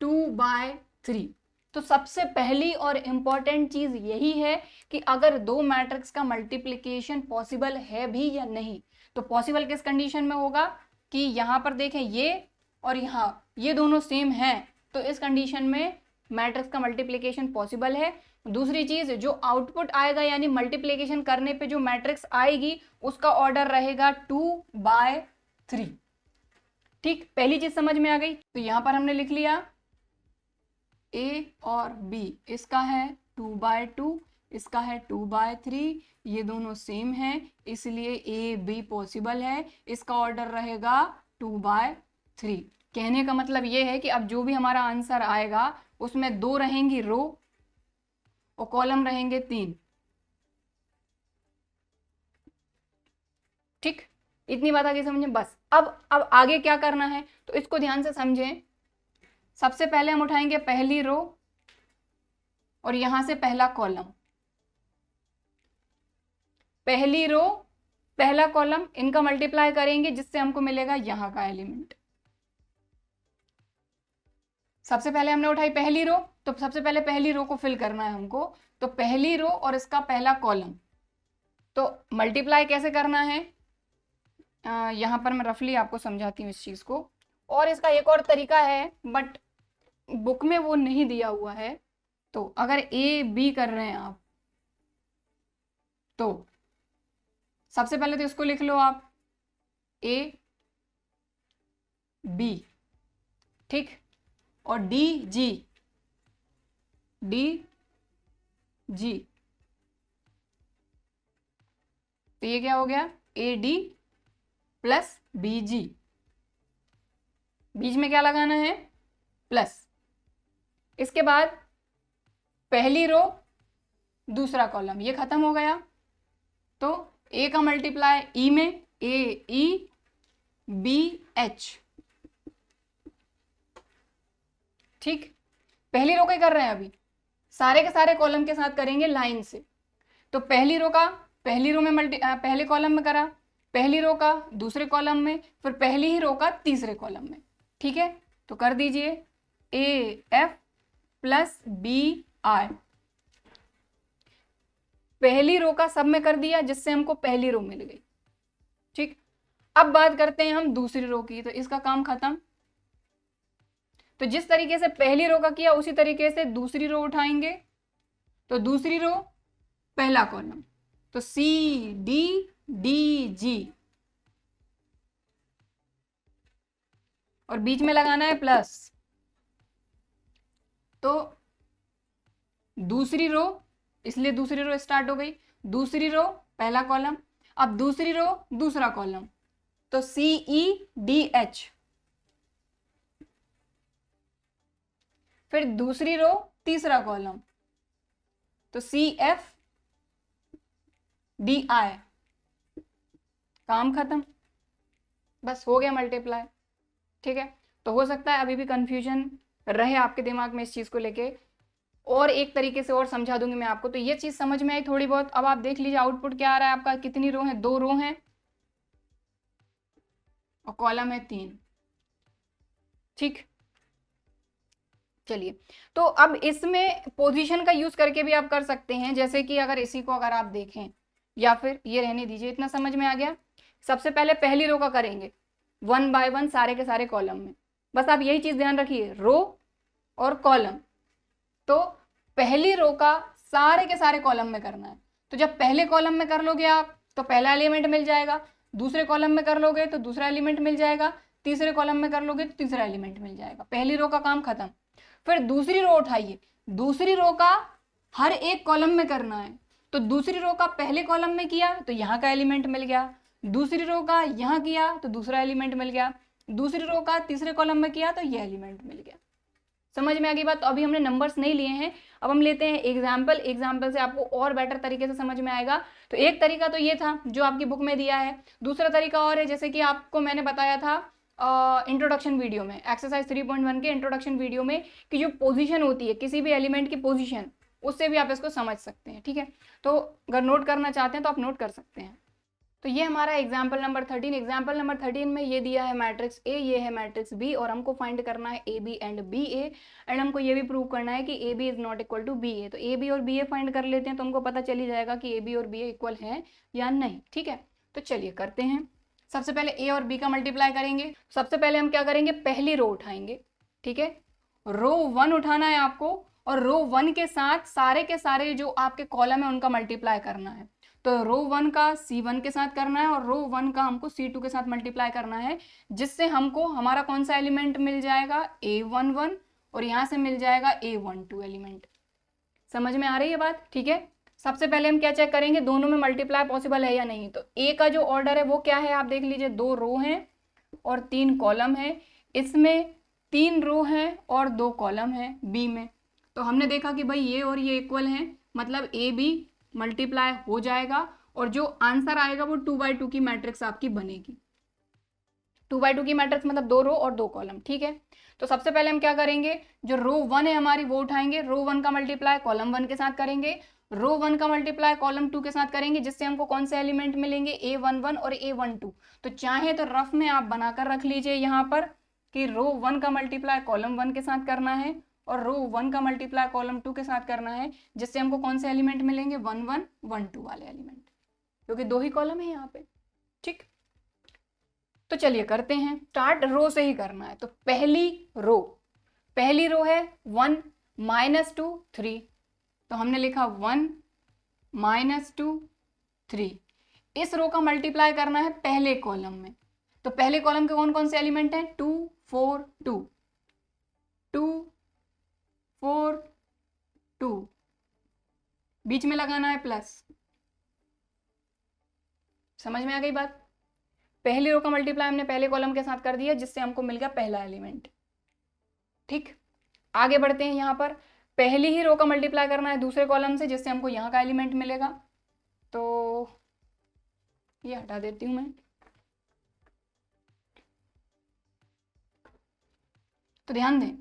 2/3। तो सबसे पहली और इंपॉर्टेंट चीज यही है कि अगर दो मैट्रिक्स का मल्टीप्लिकेशन पॉसिबल है भी या नहीं, तो पॉसिबल किस कंडीशन में होगा कि यहां पर देखें ये और यहाँ ये दोनों सेम हैं, तो इस कंडीशन में मैट्रिक्स का मल्टीप्लिकेशन पॉसिबल है। दूसरी चीज, जो आउटपुट आएगा यानी मल्टीप्लिकेशन करने पे जो मैट्रिक्स आएगी उसका ऑर्डर रहेगा 2/3। ठीक, पहली चीज समझ में आ गई। तो यहां पर हमने लिख लिया ए और बी, इसका है 2/2, इसका है 2/3, ये दोनों सेम है इसलिए ए बी पॉसिबल है, इसका ऑर्डर रहेगा 2/3। कहने का मतलब ये है कि अब जो भी हमारा आंसर आएगा उसमें 2 रहेंगी रो और कॉलम रहेंगे 3। ठीक, इतनी बात आगे समझें बस। अब आगे क्या करना है तो इसको ध्यान से समझें। सबसे पहले हम उठाएंगे पहली रो और यहां से पहला कॉलम, पहली रो पहला कॉलम इनका मल्टीप्लाई करेंगे जिससे हमको मिलेगा यहां का एलिमेंट। सबसे पहले हमने उठाई पहली रो, तो सबसे पहले पहली रो को फिल करना है हमको। तो पहली रो और इसका पहला कॉलम, तो मल्टीप्लाई कैसे करना है यहां पर मैं रफली आपको समझाती हूँ इस चीज को। और इसका एक और तरीका है बट बुक में वो नहीं दिया हुआ है। तो अगर ए बी कर रहे हैं आप तो सबसे पहले तो इसको लिख लो आप ए बी, ठीक, और डी जी, डी जी, तो ये क्या हो गया ए डी प्लस बी जी, बीच में क्या लगाना है प्लस। इसके बाद पहली रो दूसरा कॉलम, ये खत्म हो गया। तो ए का मल्टीप्लाई ई में, ए ई बी एच, ठीक। पहली रो क्या कर रहे हैं अभी, सारे के सारे कॉलम के साथ करेंगे लाइन से। तो पहली रो का पहली रो में पहले कॉलम में करा, पहली रो का दूसरे कॉलम में, फिर पहली ही रो का तीसरे कॉलम में, ठीक है। तो कर दीजिए A F plus B I, पहली रो का सब में कर दिया जिससे हमको पहली रो मिल गई, ठीक। अब बात करते हैं हम दूसरी रो की, तो इसका काम खत्म। तो जिस तरीके से पहली रो का किया उसी तरीके से दूसरी रो उठाएंगे। तो दूसरी रो पहला कॉलम, तो सी डी डी जी, और बीच में लगाना है प्लस। तो दूसरी रो, इसलिए दूसरी रो स्टार्ट हो गई, दूसरी रो पहला कॉलम, अब दूसरी रो दूसरा कॉलम, तो सी ई डी एच, फिर दूसरी रो तीसरा कॉलम, तो सी एफ डी आई, काम खत्म, बस हो गया मल्टीप्लाई। ठीक है, तो हो सकता है अभी भी कंफ्यूजन रहे आपके दिमाग में इस चीज़ को लेके, और एक तरीके से और समझा दूंगी मैं आपको। तो ये चीज़ समझ में आई थोड़ी बहुत। अब आप देख लीजिए आउटपुट क्या आ रहा है आपका, कितनी रो है, 2 रो हैं और कॉलम है 3। ठीक, चलिए, तो अब इसमें पोजीशन का यूज करके भी आप कर सकते हैं। जैसे कि अगर इसी को अगर आप देखें, या फिर ये रहने दीजिए, इतना समझ में आ गया। सबसे पहले पहली रो का करेंगे 1 बाय 1 सारे के सारे कॉलम में। बस आप यही चीज ध्यान रखिए, रो और कॉलम। तो पहली रो का सारे के सारे कॉलम में करना है। तो जब पहले कॉलम में कर लोगे आप तो पहला एलिमेंट मिल जाएगा, दूसरे कॉलम में कर लोगे तो दूसरा एलिमेंट मिल जाएगा, तीसरे कॉलम में कर लोगे तो तीसरा एलिमेंट मिल जाएगा। पहली रो का काम खत्म। फिर दूसरी रो उठाइए, दूसरी रो का हर एक कॉलम में करना है। तो दूसरी रो का पहले कॉलम में किया तो यहाँ का एलिमेंट मिल गया, दूसरी रो का यहाँ किया तो दूसरा एलिमेंट मिल गया, दूसरी रो का तीसरे कॉलम में किया तो ये एलिमेंट मिल गया। समझ में आ गई बात। तो अभी हमने नंबर्स नहीं लिए हैं, अब हम लेते हैं एग्जाम्पल। एग्जाम्पल से आपको और बेटर तरीके से समझ में आएगा। तो एक तरीका तो ये था जो आपकी बुक में दिया है, दूसरा तरीका और है, जैसे कि आपको मैंने बताया था इंट्रोडक्शन वीडियो में, एक्सरसाइज 3.1 के इंट्रोडक्शन वीडियो में, कि जो पोजीशन होती है किसी भी एलिमेंट की पोजीशन, उससे भी आप इसको समझ सकते हैं। ठीक है, तो अगर नोट करना चाहते हैं तो आप नोट कर सकते हैं। तो ये हमारा एग्जाम्पल नंबर 13। एग्जाम्पल नंबर 13 में ये दिया है मैट्रिक्स ए, ये है मैट्रिक्स बी, और हमको फाइंड करना है A B and B A, and हमको ये भी प्रूव करना है कि A B is not equal to B A. तो ए बी और बी ए फाइंड कर लेते हैं तो हमको पता चल ही जाएगा कि ए बी और बी ए इक्वल है या नहीं। ठीक है, तो चलिए करते हैं। सबसे पहले ए और बी का मल्टीप्लाई करेंगे। सबसे पहले हम क्या करेंगे, पहली रो उठाएंगे। ठीक है, रो 1 उठाना है आपको, और रो 1 के साथ सारे के सारे जो आपके कॉलम है उनका मल्टीप्लाई करना है। तो रो 1 का C1 के साथ करना है, और रो 1 का हमको C2 के साथ मल्टीप्लाई करना है, जिससे हमको हमारा कौन सा एलिमेंट मिल जाएगा, A11, और यहाँ से मिल जाएगा A12 एलिमेंट। समझ में आ रही है बात। ठीक है, सबसे पहले हम क्या चेक करेंगे, दोनों में मल्टीप्लाई पॉसिबल है या नहीं। तो ए का जो ऑर्डर है वो क्या है, आप देख लीजिए, 2 रो हैं और 3 कॉलम है। इसमें 3 रो हैं और 2 कॉलम है बी में। तो हमने देखा कि भाई ये और ये इक्वल हैं, मतलब ए बी मल्टीप्लाई हो जाएगा, और जो आंसर आएगा वो 2x2 की मैट्रिक्स आपकी बनेगी। 2x2 की मैट्रिक्स मतलब 2 रो और 2 कॉलम। ठीक है, तो सबसे पहले हम क्या करेंगे, जो रो 1 है हमारी वो उठाएंगे, रो 1 का मल्टीप्लाई कॉलम 1 के साथ करेंगे, रो 1 का मल्टीप्लाई कॉलम 2 के साथ करेंगे, जिससे हमको कौन से एलिमेंट मिलेंगे, A11 और A12। तो चाहे तो रफ में आप बनाकर रख लीजिए यहाँ पर कि रो 1 का मल्टीप्लाई कॉलम 1 के साथ करना है और रो 1 का मल्टीप्लाई कॉलम 2 के साथ करना है, जिससे हमको कौन से एलिमेंट मिलेंगे, 1 1 1 2 वाले एलिमेंट, क्योंकि 2 ही कॉलम है यहाँ पे। ठीक, तो चलिए करते हैं। स्टार्ट रो से ही करना है। तो पहली रो है 1 -2 3, तो हमने लिखा 1 -2 3। इस रो का मल्टीप्लाई करना है पहले कॉलम में। तो पहले कॉलम के कौन कौन से एलिमेंट हैं, 2 4 2, 2 4 2, बीच में लगाना है प्लस। समझ में आ गई बात। पहली रो का मल्टीप्लाई हमने पहले कॉलम के साथ कर दिया, जिससे हमको मिल गया पहला एलिमेंट। ठीक, आगे बढ़ते हैं। यहाँ पर पहली ही रो का मल्टीप्लाई करना है दूसरे कॉलम से, जिससे हमको यहाँ का एलिमेंट मिलेगा। तो ये हटा देती हूँ मैं। तो ध्यान दें,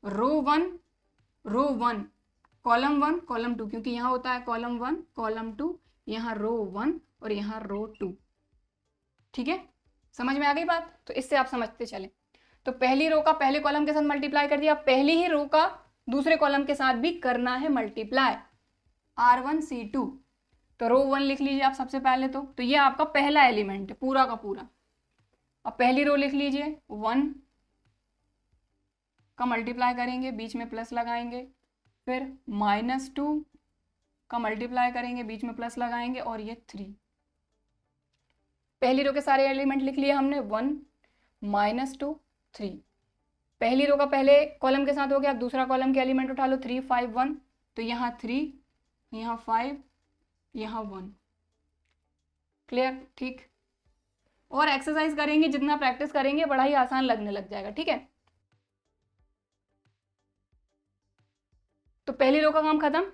रो 1 कॉलम 1 कॉलम 2, क्योंकि यहाँ होता है कॉलम 1 कॉलम 2, यहाँ रो 1 और यहाँ रो 2। ठीक है, समझ में आ गई बात। तो इससे आप समझते चले। तो पहली रो का पहले कॉलम के साथ मल्टीप्लाई कर दिया, पहली ही रो का दूसरे कॉलम के साथ भी करना है मल्टीप्लाई, R1 C2। तो रो 1 लिख लीजिए आप सबसे पहले। तो ये आपका पहला एलिमेंट है पूरा का पूरा। अब पहली रो लिख लीजिए, 1 का मल्टीप्लाई करेंगे, बीच में प्लस लगाएंगे, फिर -2 का मल्टीप्लाई करेंगे, बीच में प्लस लगाएंगे, और ये 3। पहली रो के सारे एलिमेंट लिख लिए हमने, 1 -2 3। पहली रो का पहले कॉलम के साथ हो गया। अब दूसरा कॉलम के एलिमेंट उठा लो, 3 5 1। तो यहाँ 3, यहाँ 5, यहाँ 1। क्लियर। ठीक, और एक्सरसाइज करेंगे, जितना प्रैक्टिस करेंगे बड़ा ही आसान लगने लग जाएगा। ठीक है, तो पहली रो का काम खत्म।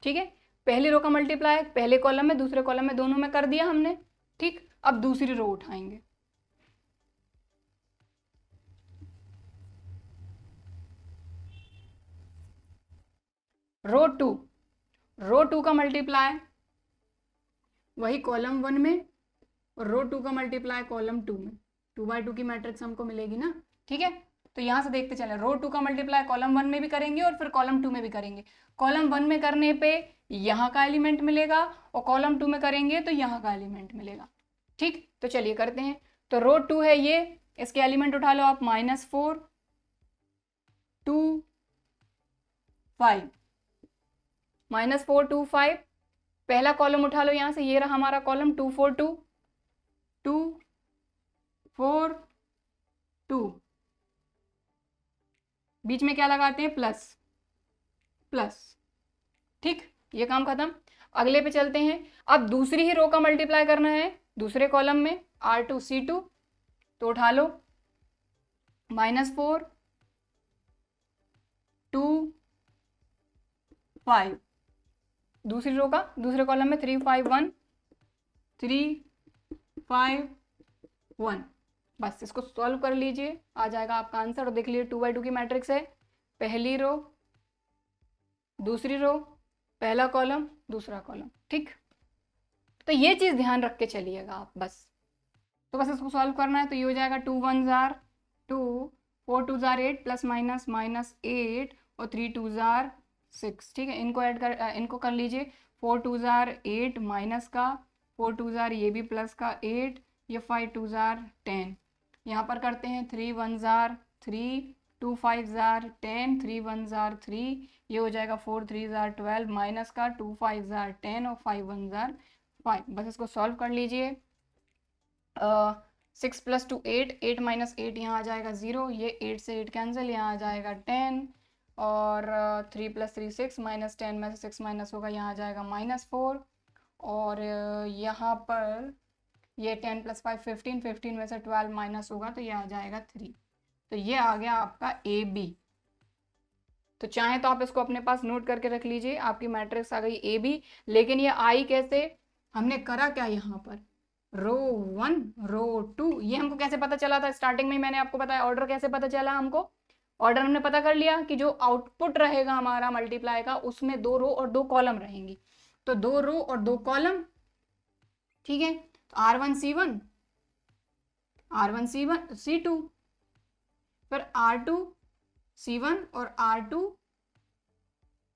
ठीक है, पहली रो का मल्टीप्लाई पहले कॉलम में दूसरे कॉलम में दोनों में कर दिया हमने। ठीक, अब दूसरी रो उठाएंगे, रो टू का मल्टीप्लाई वही कॉलम 1 में और रो 2 का मल्टीप्लाई कॉलम 2 में, 2 by 2 की मैट्रिक्स हमको मिलेगी ना। ठीक है, तो यहां से देखते चले, रो 2 का मल्टीप्लाई कॉलम 1 में भी करेंगे और फिर कॉलम 2 में भी करेंगे। कॉलम 1 में करने पे यहाँ का एलिमेंट मिलेगा और कॉलम 2 में करेंगे तो यहाँ का एलिमेंट मिलेगा। ठीक, तो चलिए करते हैं। तो रो 2 है ये, इसके एलिमेंट उठा लो आप, -4 2 5, -4 2 5। पहला कॉलम उठा लो यहाँ से, ये रहा हमारा कॉलम 2 4 2 2 4 2, बीच में क्या लगाते हैं, प्लस प्लस। ठीक, ये काम खत्म। अगले पे चलते हैं। अब दूसरी ही रो का मल्टीप्लाई करना है दूसरे कॉलम में, R2 C2, तो उठा लो -4 2 5, दूसरी रो का दूसरे कॉलम में 3 5 1 3 5 1। बस इसको सॉल्व कर लीजिए, आ जाएगा आपका आंसर। और देख लीजिए 2 by 2 की मैट्रिक्स है, पहली रो दूसरी रो, पहला कॉलम दूसरा कॉलम। ठीक, तो ये चीज ध्यान रख के चलिएगा आप बस। तो बस इसको सॉल्व करना है, तो ये हो जाएगा 2 1 जार 2 4 2 जार 8 प्लस माइनस -8 और 3 2 जार 6। ठीक है, इनको कर लीजिए। 4 2 जार 8 माइनस का, 4 2 जार ये भी प्लस का 8, ये 5 2 जार 10। यहाँ पर करते हैं 3 1 जार 3 2 5 जार 10 3 1 जार 3, ये हो जाएगा 4 3 जार 12 माइनस का 2 5 जार 10 और 5 1 जार 5। बस इसको सॉल्व कर लीजिए। 6 + 2 8, 8 - 8 यहाँ आ जाएगा 0, ये 8 से 8 कैंसिल, यहाँ आ जाएगा 10 और 3 + 3 6 -10 में से 6 माइनस होगा, यहाँ आ जाएगा -4 और यहाँ पर ये 10 + 5 15, 15 में से 12 माइनस होगा तो ये आ जाएगा 3। तो ये आ गया आपका AB। तो चाहे तो आप इसको अपने पास नोट करके रख लीजिए, आपकी मैट्रिक्स आ गई AB। लेकिन ये आई कैसे, हमने करा क्या यहाँ पर, रो 1 रो 2, ये हमको कैसे पता चला था, स्टार्टिंग में मैंने आपको बताया ऑर्डर कैसे पता चला हमको। ऑर्डर हमने पता कर लिया कि जो आउटपुट रहेगा हमारा मल्टीप्लाई का, उसमें 2 रो और 2 कॉलम रहेंगी, तो 2 रो और 2 कॉलम। ठीक है, तो R1 C1 C2, फिर R2 C1 और R2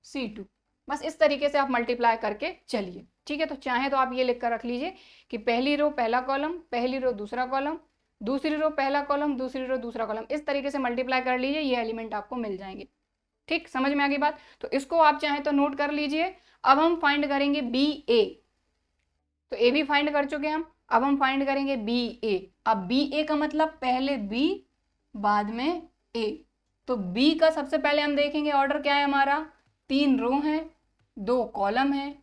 C2। बस इस तरीके से आप मल्टीप्लाई करके चलिए। ठीक है, तो चाहे तो आप ये लिख कर रख लीजिए कि पहली रो पहला कॉलम, पहली रो दूसरा कॉलम, दूसरी रो पहला कॉलम, दूसरी रो दूसरा कॉलम, इस तरीके से मल्टीप्लाई कर लीजिए, ये एलिमेंट आपको मिल जाएंगे। ठीक, समझ में आ गई बात। तो इसको आप चाहे तो नोट कर लीजिए। अब हम फाइंड करेंगे BA, तो A भी फाइंड कर चुके हम, अब हम फाइंड करेंगे BA। अब BA का मतलब पहले B बाद में A, तो B का सबसे पहले हम देखेंगे ऑर्डर क्या है हमारा, 3 रो हैं 2 कॉलम है।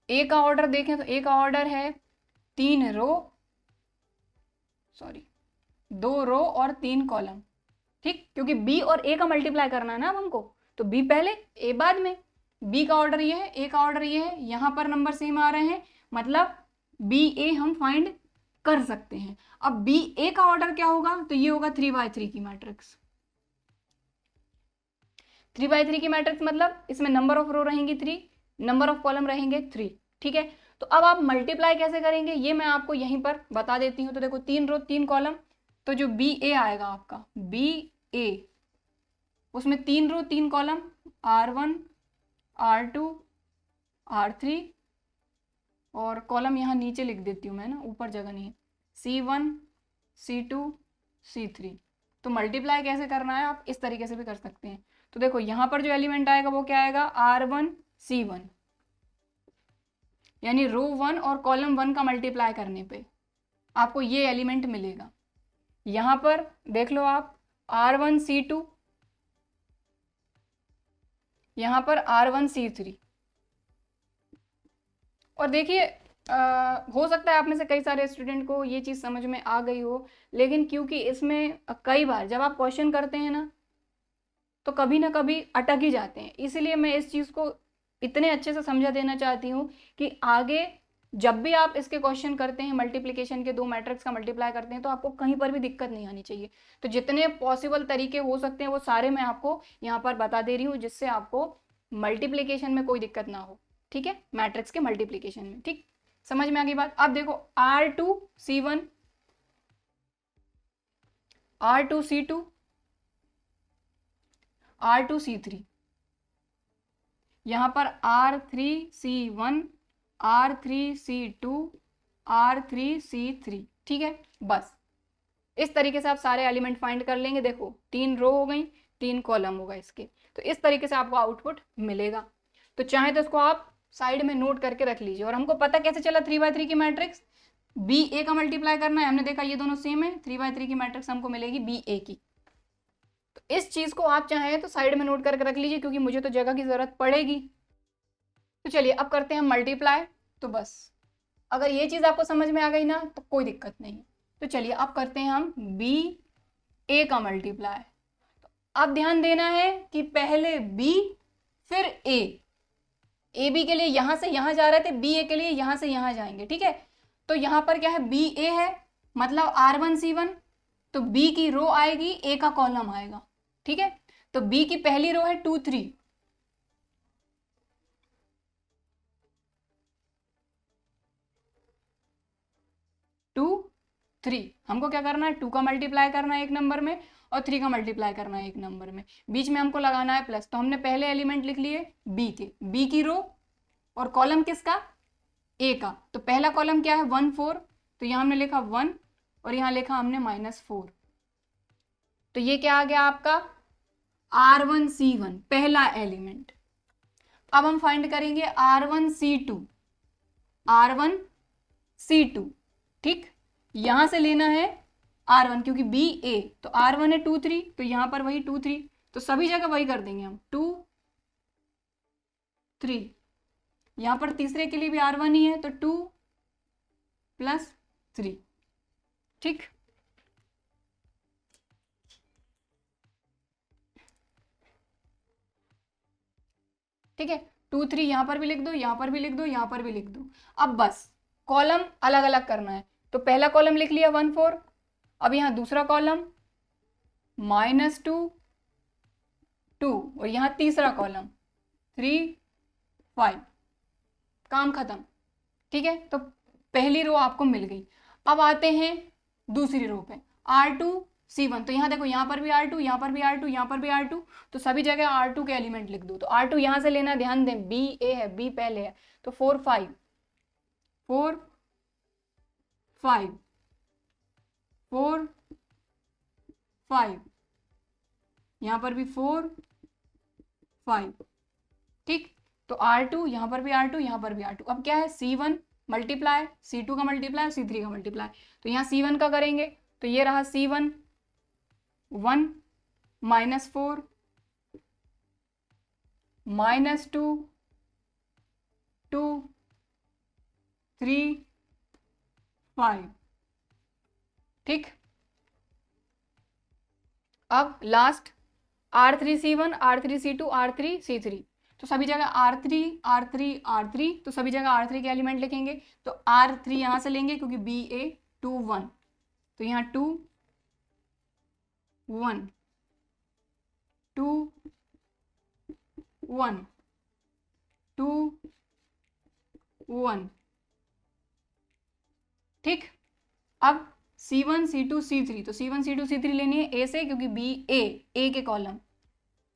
A का ऑर्डर देखें तो A का ऑर्डर है 2 रो और 3 कॉलम। ठीक, क्योंकि B और A का मल्टीप्लाई करना है ना अब हमको, तो B पहले A बाद में। B का ऑर्डर ये है, A का ऑर्डर ये है, यहाँ पर नंबर सेम आ रहे हैं, मतलब BA हम फाइंड कर सकते हैं। अब BA का ऑर्डर क्या होगा, तो ये होगा 3 by 3 की मैट्रिक्स। 3 by 3 की मैट्रिक्स मतलब इसमें नंबर ऑफ रो रहेंगी 3, नंबर ऑफ कॉलम रहेंगे 3। ठीक है, तो अब आप मल्टीप्लाई कैसे करेंगे ये मैं आपको यहीं पर बता देती हूँ। तो देखो 3 रो 3 कॉलम, तो जो BA आएगा आपका BA, उसमें 3 रो 3 कॉलम, R1 R2 R3, और कॉलम यहाँ नीचे लिख देती हूँ मैं ना, ऊपर जगह नहीं है, C1 C2 C3। तो मल्टीप्लाई कैसे करना है आप इस तरीके से भी कर सकते हैं। तो देखो यहाँ पर जो एलिमेंट आएगा वो क्या आएगा, R1 C1, यानी रो 1 और कॉलम 1 का मल्टीप्लाई करने पे आपको ये एलिमेंट मिलेगा। यहाँ पर देख लो आप R1 C2, यहाँ पर R1 C3। और देखिए हो सकता है आप में से कई सारे स्टूडेंट को ये चीज़ समझ में आ गई हो, लेकिन क्योंकि इसमें कई बार जब आप क्वेश्चन करते हैं ना तो कभी ना कभी अटक ही जाते हैं, इसलिए मैं इस चीज़ को इतने अच्छे से समझा देना चाहती हूँ कि आगे जब भी आप इसके क्वेश्चन करते हैं, मल्टीप्लिकेशन के दो मैट्रिक्स का मल्टीप्लाई करते हैं, तो आपको कहीं पर भी दिक्कत नहीं आनी चाहिए। तो जितने पॉसिबल तरीके हो सकते हैं वो सारे मैं आपको यहाँ पर बता दे रही हूँ, जिससे आपको मल्टीप्लिकेशन में कोई दिक्कत ना हो। ठीक है, मैट्रिक्स के मल्टीप्लिकेशन में। ठीक, समझ में आ गई बात। अब देखो R2C1, R2C2, R2C3, यहाँ पर R3C1, R3C2, R3C3। ठीक है, बस इस तरीके से आप सारे एलिमेंट फाइंड कर लेंगे। देखो 3 रो हो गई, 3 कॉलम होगा इसके, तो इस तरीके से आपको आउटपुट मिलेगा। तो चाहे तो इसको आप साइड में नोट करके रख लीजिए। और हमको पता कैसे चला 3x3 की मैट्रिक्स, बी ए का मल्टीप्लाई करना है, हमने देखा ये दोनों सेम है, 3x3 की मैट्रिक्स हमको मिलेगी बी ए की। तो इस चीज को आप चाहें तो साइड में नोट करके रख लीजिए, क्योंकि मुझे तो जगह की जरूरत पड़ेगी। तो चलिए अब करते हैं मल्टीप्लाई। तो बस अगर ये चीज आपको समझ में आ गई ना तो कोई दिक्कत नहीं। तो चलिए अब करते हैं हम बी ए का मल्टीप्लाई। तो अब ध्यान देना है कि पहले बी फिर ए, ए बी के लिए यहां से यहां जा रहे थे, बी ए के लिए यहां से यहां जाएंगे। ठीक है, तो यहां पर क्या है, बी ए है, मतलब R1C1, तो बी की रो आएगी, ए का कॉलम आएगा। ठीक है, तो बी की पहली रो है 2 3, टू 3, हमको क्या करना है, 2 का मल्टीप्लाई करना है एक नंबर में और 3 का मल्टीप्लाई करना है एक नंबर में, बीच में हमको लगाना है प्लस। तो हमने पहले एलिमेंट लिख लिए बी के, बी की रो और कॉलम किसका, ए का। तो पहला कॉलम क्या है 1 4, तो यहां हमने लिखा 1 और यहां लिखा हमने -4। तो ये क्या आ गया आपका R1C1 पहला एलिमेंट। अब हम फाइंड करेंगे R1C2, R1C2। ठीक, यहां से लेना है R1, क्योंकि बी ए, तो R1 है 2 3, तो यहां पर वही 2 3, तो सभी जगह वही कर देंगे हम 2 3। यहां पर तीसरे के लिए भी R1 ही है, तो 2 + 3। ठीक, ठीक है, 2 3 यहां पर भी लिख दो, यहां पर भी लिख दो, यहां पर भी लिख दो। अब बस कॉलम अलग अलग करना है। तो पहला कॉलम लिख लिया 1 4, अब यहां दूसरा कॉलम -2 2 और यहां तीसरा कॉलम 3 5, काम खत्म। ठीक है, तो पहली रो आपको मिल गई। अब आते हैं दूसरी रो पे, R2C1। तो यहां देखो, यहां पर भी R2, यहां पर भी R2, यहां पर भी R2, तो सभी जगह R2 के एलिमेंट लिख दो। तो R2 यहां से लेना, ध्यान दें बी ए है, बी पहले है, तो 4 5 4 5 4 5, यहां पर भी 4 5। ठीक, तो R2 यहां पर भी R2, यहां पर भी R2। अब क्या है, C1 मल्टीप्लाई, C2 का मल्टीप्लाई, C3 का मल्टीप्लाई। तो यहां C1 का करेंगे, तो ये रहा C1 1 -4 -2 2 3 5। ठीक, अब लास्ट R3C1 R3C2 R3C3। तो सभी जगह R3 R3 R3, तो सभी जगह R3 के एलिमेंट लिखेंगे। तो R3 यहां से लेंगे क्योंकि बी ए 2 1, तो यहां 2 1 2 1 2 1। ठीक, अब C1 C2 C3, तो C1 C2 C3 लेनी है ए से, क्योंकि बी ए के कॉलम।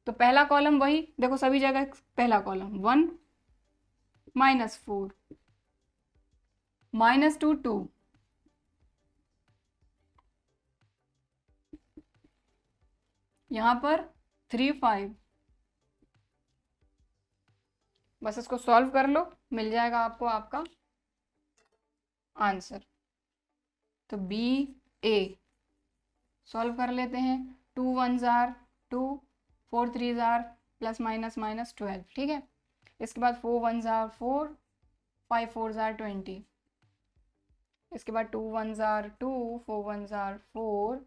तो पहला कॉलम वही देखो, सभी जगह पहला कॉलम 1 -4 -2 2, यहां पर 3 5। बस इसको सॉल्व कर लो, मिल जाएगा आपको आपका आंसर। तो बी ए सॉल्व कर लेते हैं। 2 1 जार 2, 4 3 जार +- 12। ठीक है, इसके बाद 4 1 जार 4, 5 4 जार 20। इसके बाद 2 1 जार 2, 4 1 जार 4,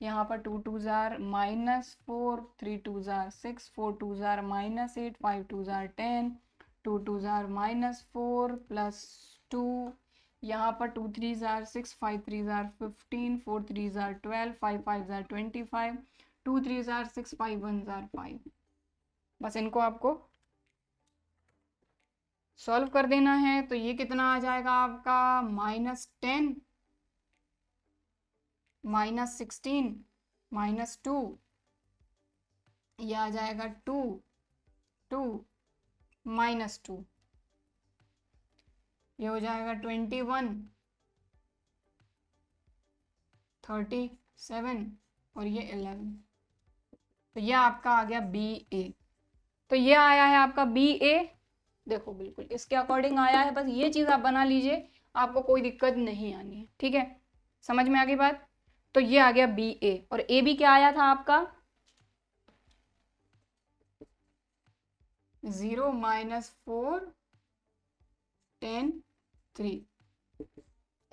यहाँ पर 2 2 jar -4, 3 2 jar 6, 4 2 jar -8, 5 2 jar 10, 2 2 jar -4 + 2, यहाँ पर 2 3 jar 6, 5 3 jar 15, 4 3 jar 12, 5 5 jar 25, 2 3 jar 6, 5 1 jar 5। बस इनको आपको सॉल्व कर देना है। तो ये कितना आ जाएगा आपका -10, -16, -2, ये आ जाएगा 2, 2, -2, ये हो जाएगा 21, 37 और ये 11। तो ये आपका आ गया BA। तो ये आया है आपका BA। देखो बिल्कुल इसके अकॉर्डिंग आया है, बस ये चीज आप बना लीजिए, आपको कोई दिक्कत नहीं आनी है। ठीक है, समझ में आ गई बात। तो ये आ गया BA और AB क्या आया था आपका 0 -4 10 3।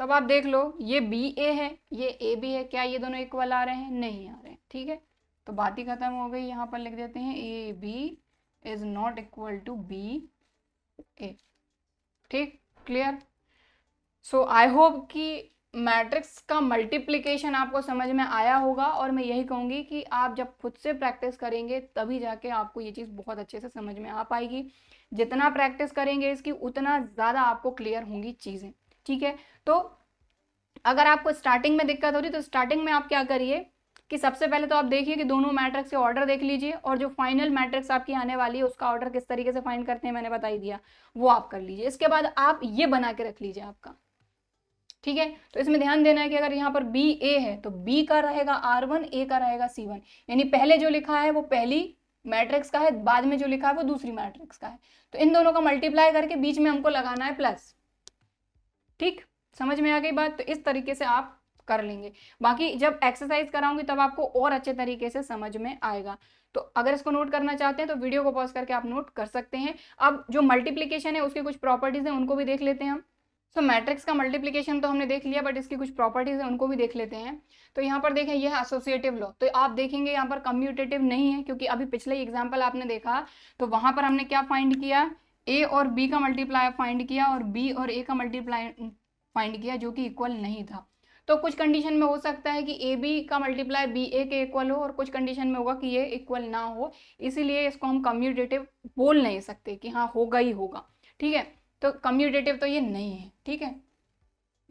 तब आप देख लो ये BA है ये AB है, क्या ये दोनों इक्वल आ रहे हैं? नहीं आ रहे हैं। ठीक है, तो बात ही खत्म हो गई। यहाँ पर लिख देते हैं AB is not equal to BA। ठीक, क्लियर। सो आई होप कि मैट्रिक्स का मल्टीप्लिकेशन आपको समझ में आया होगा, और मैं यही कहूँगी कि आप जब खुद से प्रैक्टिस करेंगे तभी जाके आपको ये चीज़ बहुत अच्छे से समझ में आ पाएगी। जितना प्रैक्टिस करेंगे इसकी उतना ज़्यादा आपको क्लियर होंगी चीज़ें। ठीक है, तो अगर आपको स्टार्टिंग में दिक्कत हो रही तो स्टार्टिंग में आप क्या करिए कि सबसे पहले तो आप देखिए कि दोनों मैट्रिक्स के ऑर्डर देख लीजिए, और जो फाइनल मैट्रिक्स आपकी आने वाली है उसका ऑर्डर किस तरीके से फाइंड करते हैं मैंने बता ही दिया, वो आप कर लीजिए। इसके बाद आप ये बना के रख लीजिए आपका। ठीक है, तो इसमें ध्यान देना है कि अगर यहाँ पर BA है तो B का रहेगा R1, A का रहेगा C1, यानी पहले जो लिखा है वो पहली मैट्रिक्स का है, बाद में जो लिखा है वो दूसरी मैट्रिक्स का है। तो इन दोनों का मल्टीप्लाई करके बीच में हमको लगाना है प्लस। ठीक, समझ में आ गई बात। तो इस तरीके से आप कर लेंगे, बाकी जब एक्सरसाइज कराऊंगी तब आपको और अच्छे तरीके से समझ में आएगा। तो अगर इसको नोट करना चाहते हैं तो वीडियो को पॉज करके आप नोट कर सकते हैं। अब जो मल्टीप्लिकेशन है उसकी कुछ प्रॉपर्टीज हैं उनको भी देख लेते हैं हम। सो मैट्रिक्स का मल्टीप्लिकेशन तो हमने देख लिया, बट इसकी कुछ प्रॉपर्टीज है उनको भी देख लेते हैं। तो यहाँ पर देखें ये है एसोसिएटिव लॉ। तो आप देखेंगे यहाँ पर कम्यूटेटिव नहीं है, क्योंकि अभी पिछले एग्जाम्पल आपने देखा तो वहां पर हमने क्या फाइंड किया, A और B का मल्टीप्लाई फाइंड किया और B और A का मल्टीप्लाई फाइंड किया, जो कि इक्वल नहीं था। तो कुछ कंडीशन में हो सकता है कि AB का मल्टीप्लाई BA के इक्वल हो, और कुछ कंडीशन में होगा कि ये इक्वल ना हो, इसीलिए इसको हम कम्यूटेटिव बोल नहीं सकते कि हाँ होगा ही होगा। ठीक है, तो कम्यूटेटिव तो ये नहीं है। ठीक है,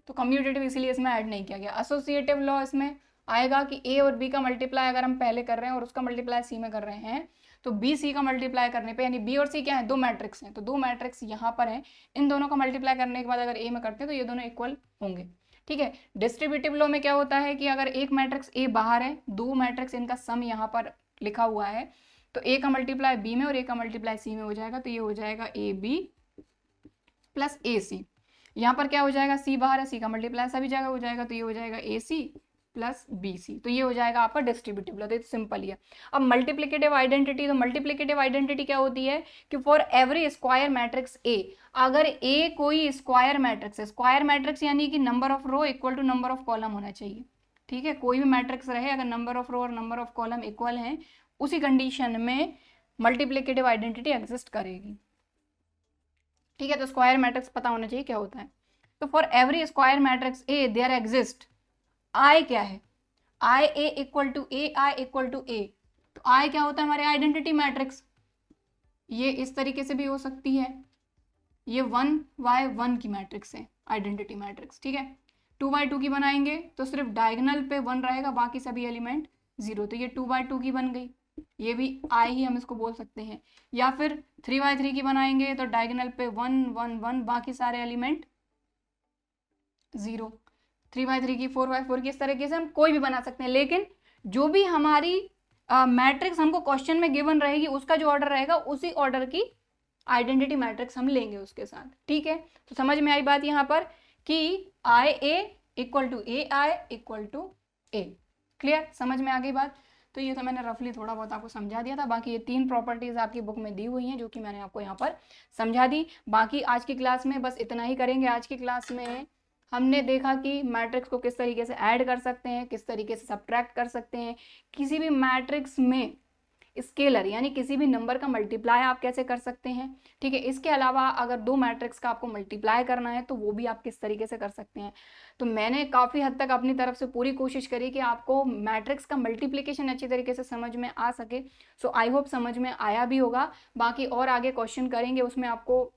तो कम्यूटेटिव इसीलिए इसमें ऐड नहीं किया गया। एसोसिएटिव लॉ इसमें आएगा कि A और B का मल्टीप्लाई अगर हम पहले कर रहे हैं और उसका मल्टीप्लाई C में कर रहे हैं, तो B C का मल्टीप्लाई करने पे, यानी B और C क्या है, दो मैट्रिक्स हैं, तो दो मैट्रिक्स यहाँ पर हैं, इन दोनों का मल्टीप्लाई करने के बाद अगर A में करते हैं तो ये दोनों इक्वल होंगे। ठीक है, डिस्ट्रीब्यूटिव लॉ में क्या होता है कि अगर एक मैट्रिक्स A बाहर है, दो मैट्रिक्स इनका सम यहाँ पर लिखा हुआ है, तो A का मल्टीप्लाई B में और A का मल्टीप्लाई C में हो जाएगा, तो ये हो जाएगा AB प्लस AC। यहाँ पर क्या हो जाएगा, C बाहर है, C का मल्टीप्लाई सभी जगह हो जाएगा, तो ये हो जाएगा AC प्लस BC। तो ये हो जाएगा आपका डिस्ट्रीब्यूटिव लॉ। तो सिंपल ही है। अब मल्टीप्लिकेटिव आइडेंटिटी, तो मल्टीप्लिकेटिव आइडेंटिटी क्या होती है कि for every square matrix A, अगर A कोई स्क्वायर मैट्रिक्स है, स्क्वायर मैट्रिक्स यानी कि number of row equal to number of column होना चाहिए। ठीक है, कोई भी मैट्रिक्स रहे अगर नंबर ऑफ रो और नंबर ऑफ कॉलम इक्वल हैं, उसी कंडीशन में मल्टीप्लिकेटिव आइडेंटिटी एग्जिस्ट करेगी। ठीक है, तो स्क्वायर मैट्रिक्स पता होना चाहिए क्या होता है। तो for every square matrix A there exist I क्या है, I A equal to A, I equal to A। तो I क्या होता है हमारे आइडेंटिटी मैट्रिक्स। ये इस तरीके से भी हो सकती है, ये 1y1 की मैट्रिक्स है आइडेंटिटी मैट्रिक्स। ठीक है, 2y2 की बनाएंगे तो सिर्फ डायगोनल पे 1 रहेगा, बाकी सभी एलिमेंट 0, तो ये 2x2 की बन गई, ये भी I ही हम इसको बोल सकते हैं। या फिर 3y3 की बनाएंगे तो डायगोनल पे 1 1 1, बाकी सारे एलिमेंट 0। 3x3 की 4x4 की, इस तरीके से हम कोई भी बना सकते हैं, लेकिन जो भी हमारी मैट्रिक्स हमको क्वेश्चन में गिवन रहेगी उसका जो ऑर्डर रहेगा उसी ऑर्डर की आइडेंटिटी मैट्रिक्स हम लेंगे उसके साथ। ठीक है, तो समझ में आई बात यहाँ पर कि IA equal to AI equal to A। Clear, समझ में आ गई बात। तो ये तो मैंने रफली थोड़ा बहुत आपको समझा दिया था, बाकी ये 3 प्रॉपर्टीज आपकी बुक में दी हुई हैं जो कि मैंने आपको यहाँ पर समझा दी। बाकी आज की क्लास में बस इतना ही करेंगे। आज की क्लास में हमने देखा कि मैट्रिक्स को किस तरीके से ऐड कर सकते हैं, किस तरीके से सब्ट्रैक्ट कर सकते हैं, किसी भी मैट्रिक्स में स्केलर यानी किसी भी नंबर का मल्टीप्लाई आप कैसे कर सकते हैं, ठीक है। इसके अलावा अगर दो मैट्रिक्स का आपको मल्टीप्लाई करना है तो वो भी आप किस तरीके से कर सकते हैं। तो मैंने काफ़ी हद तक अपनी तरफ से पूरी कोशिश करी कि आपको मैट्रिक्स का मल्टीप्लिकेशन अच्छी तरीके से समझ में आ सके। सो आई होप समझ में आया भी होगा। बाकी और आगे क्वेश्चन करेंगे उसमें आपको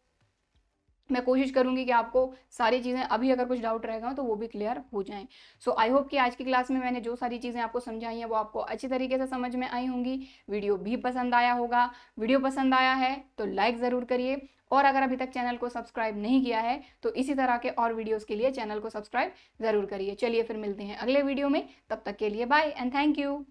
मैं कोशिश करूंगी कि आपको सारी चीज़ें अभी अगर कुछ डाउट रहेगा तो वो भी क्लियर हो जाएं। सो आई होप कि आज की क्लास में मैंने जो सारी चीज़ें आपको समझाई हैं वो आपको अच्छी तरीके से समझ में आई होंगी। वीडियो भी पसंद आया होगा। वीडियो पसंद आया है तो लाइक ज़रूर करिए, और अगर अभी तक चैनल को सब्सक्राइब नहीं किया है तो इसी तरह के और वीडियोज़ के लिए चैनल को सब्सक्राइब ज़रूर करिए। चलिए फिर मिलते हैं अगले वीडियो में, तब तक के लिए बाय एंड थैंक यू।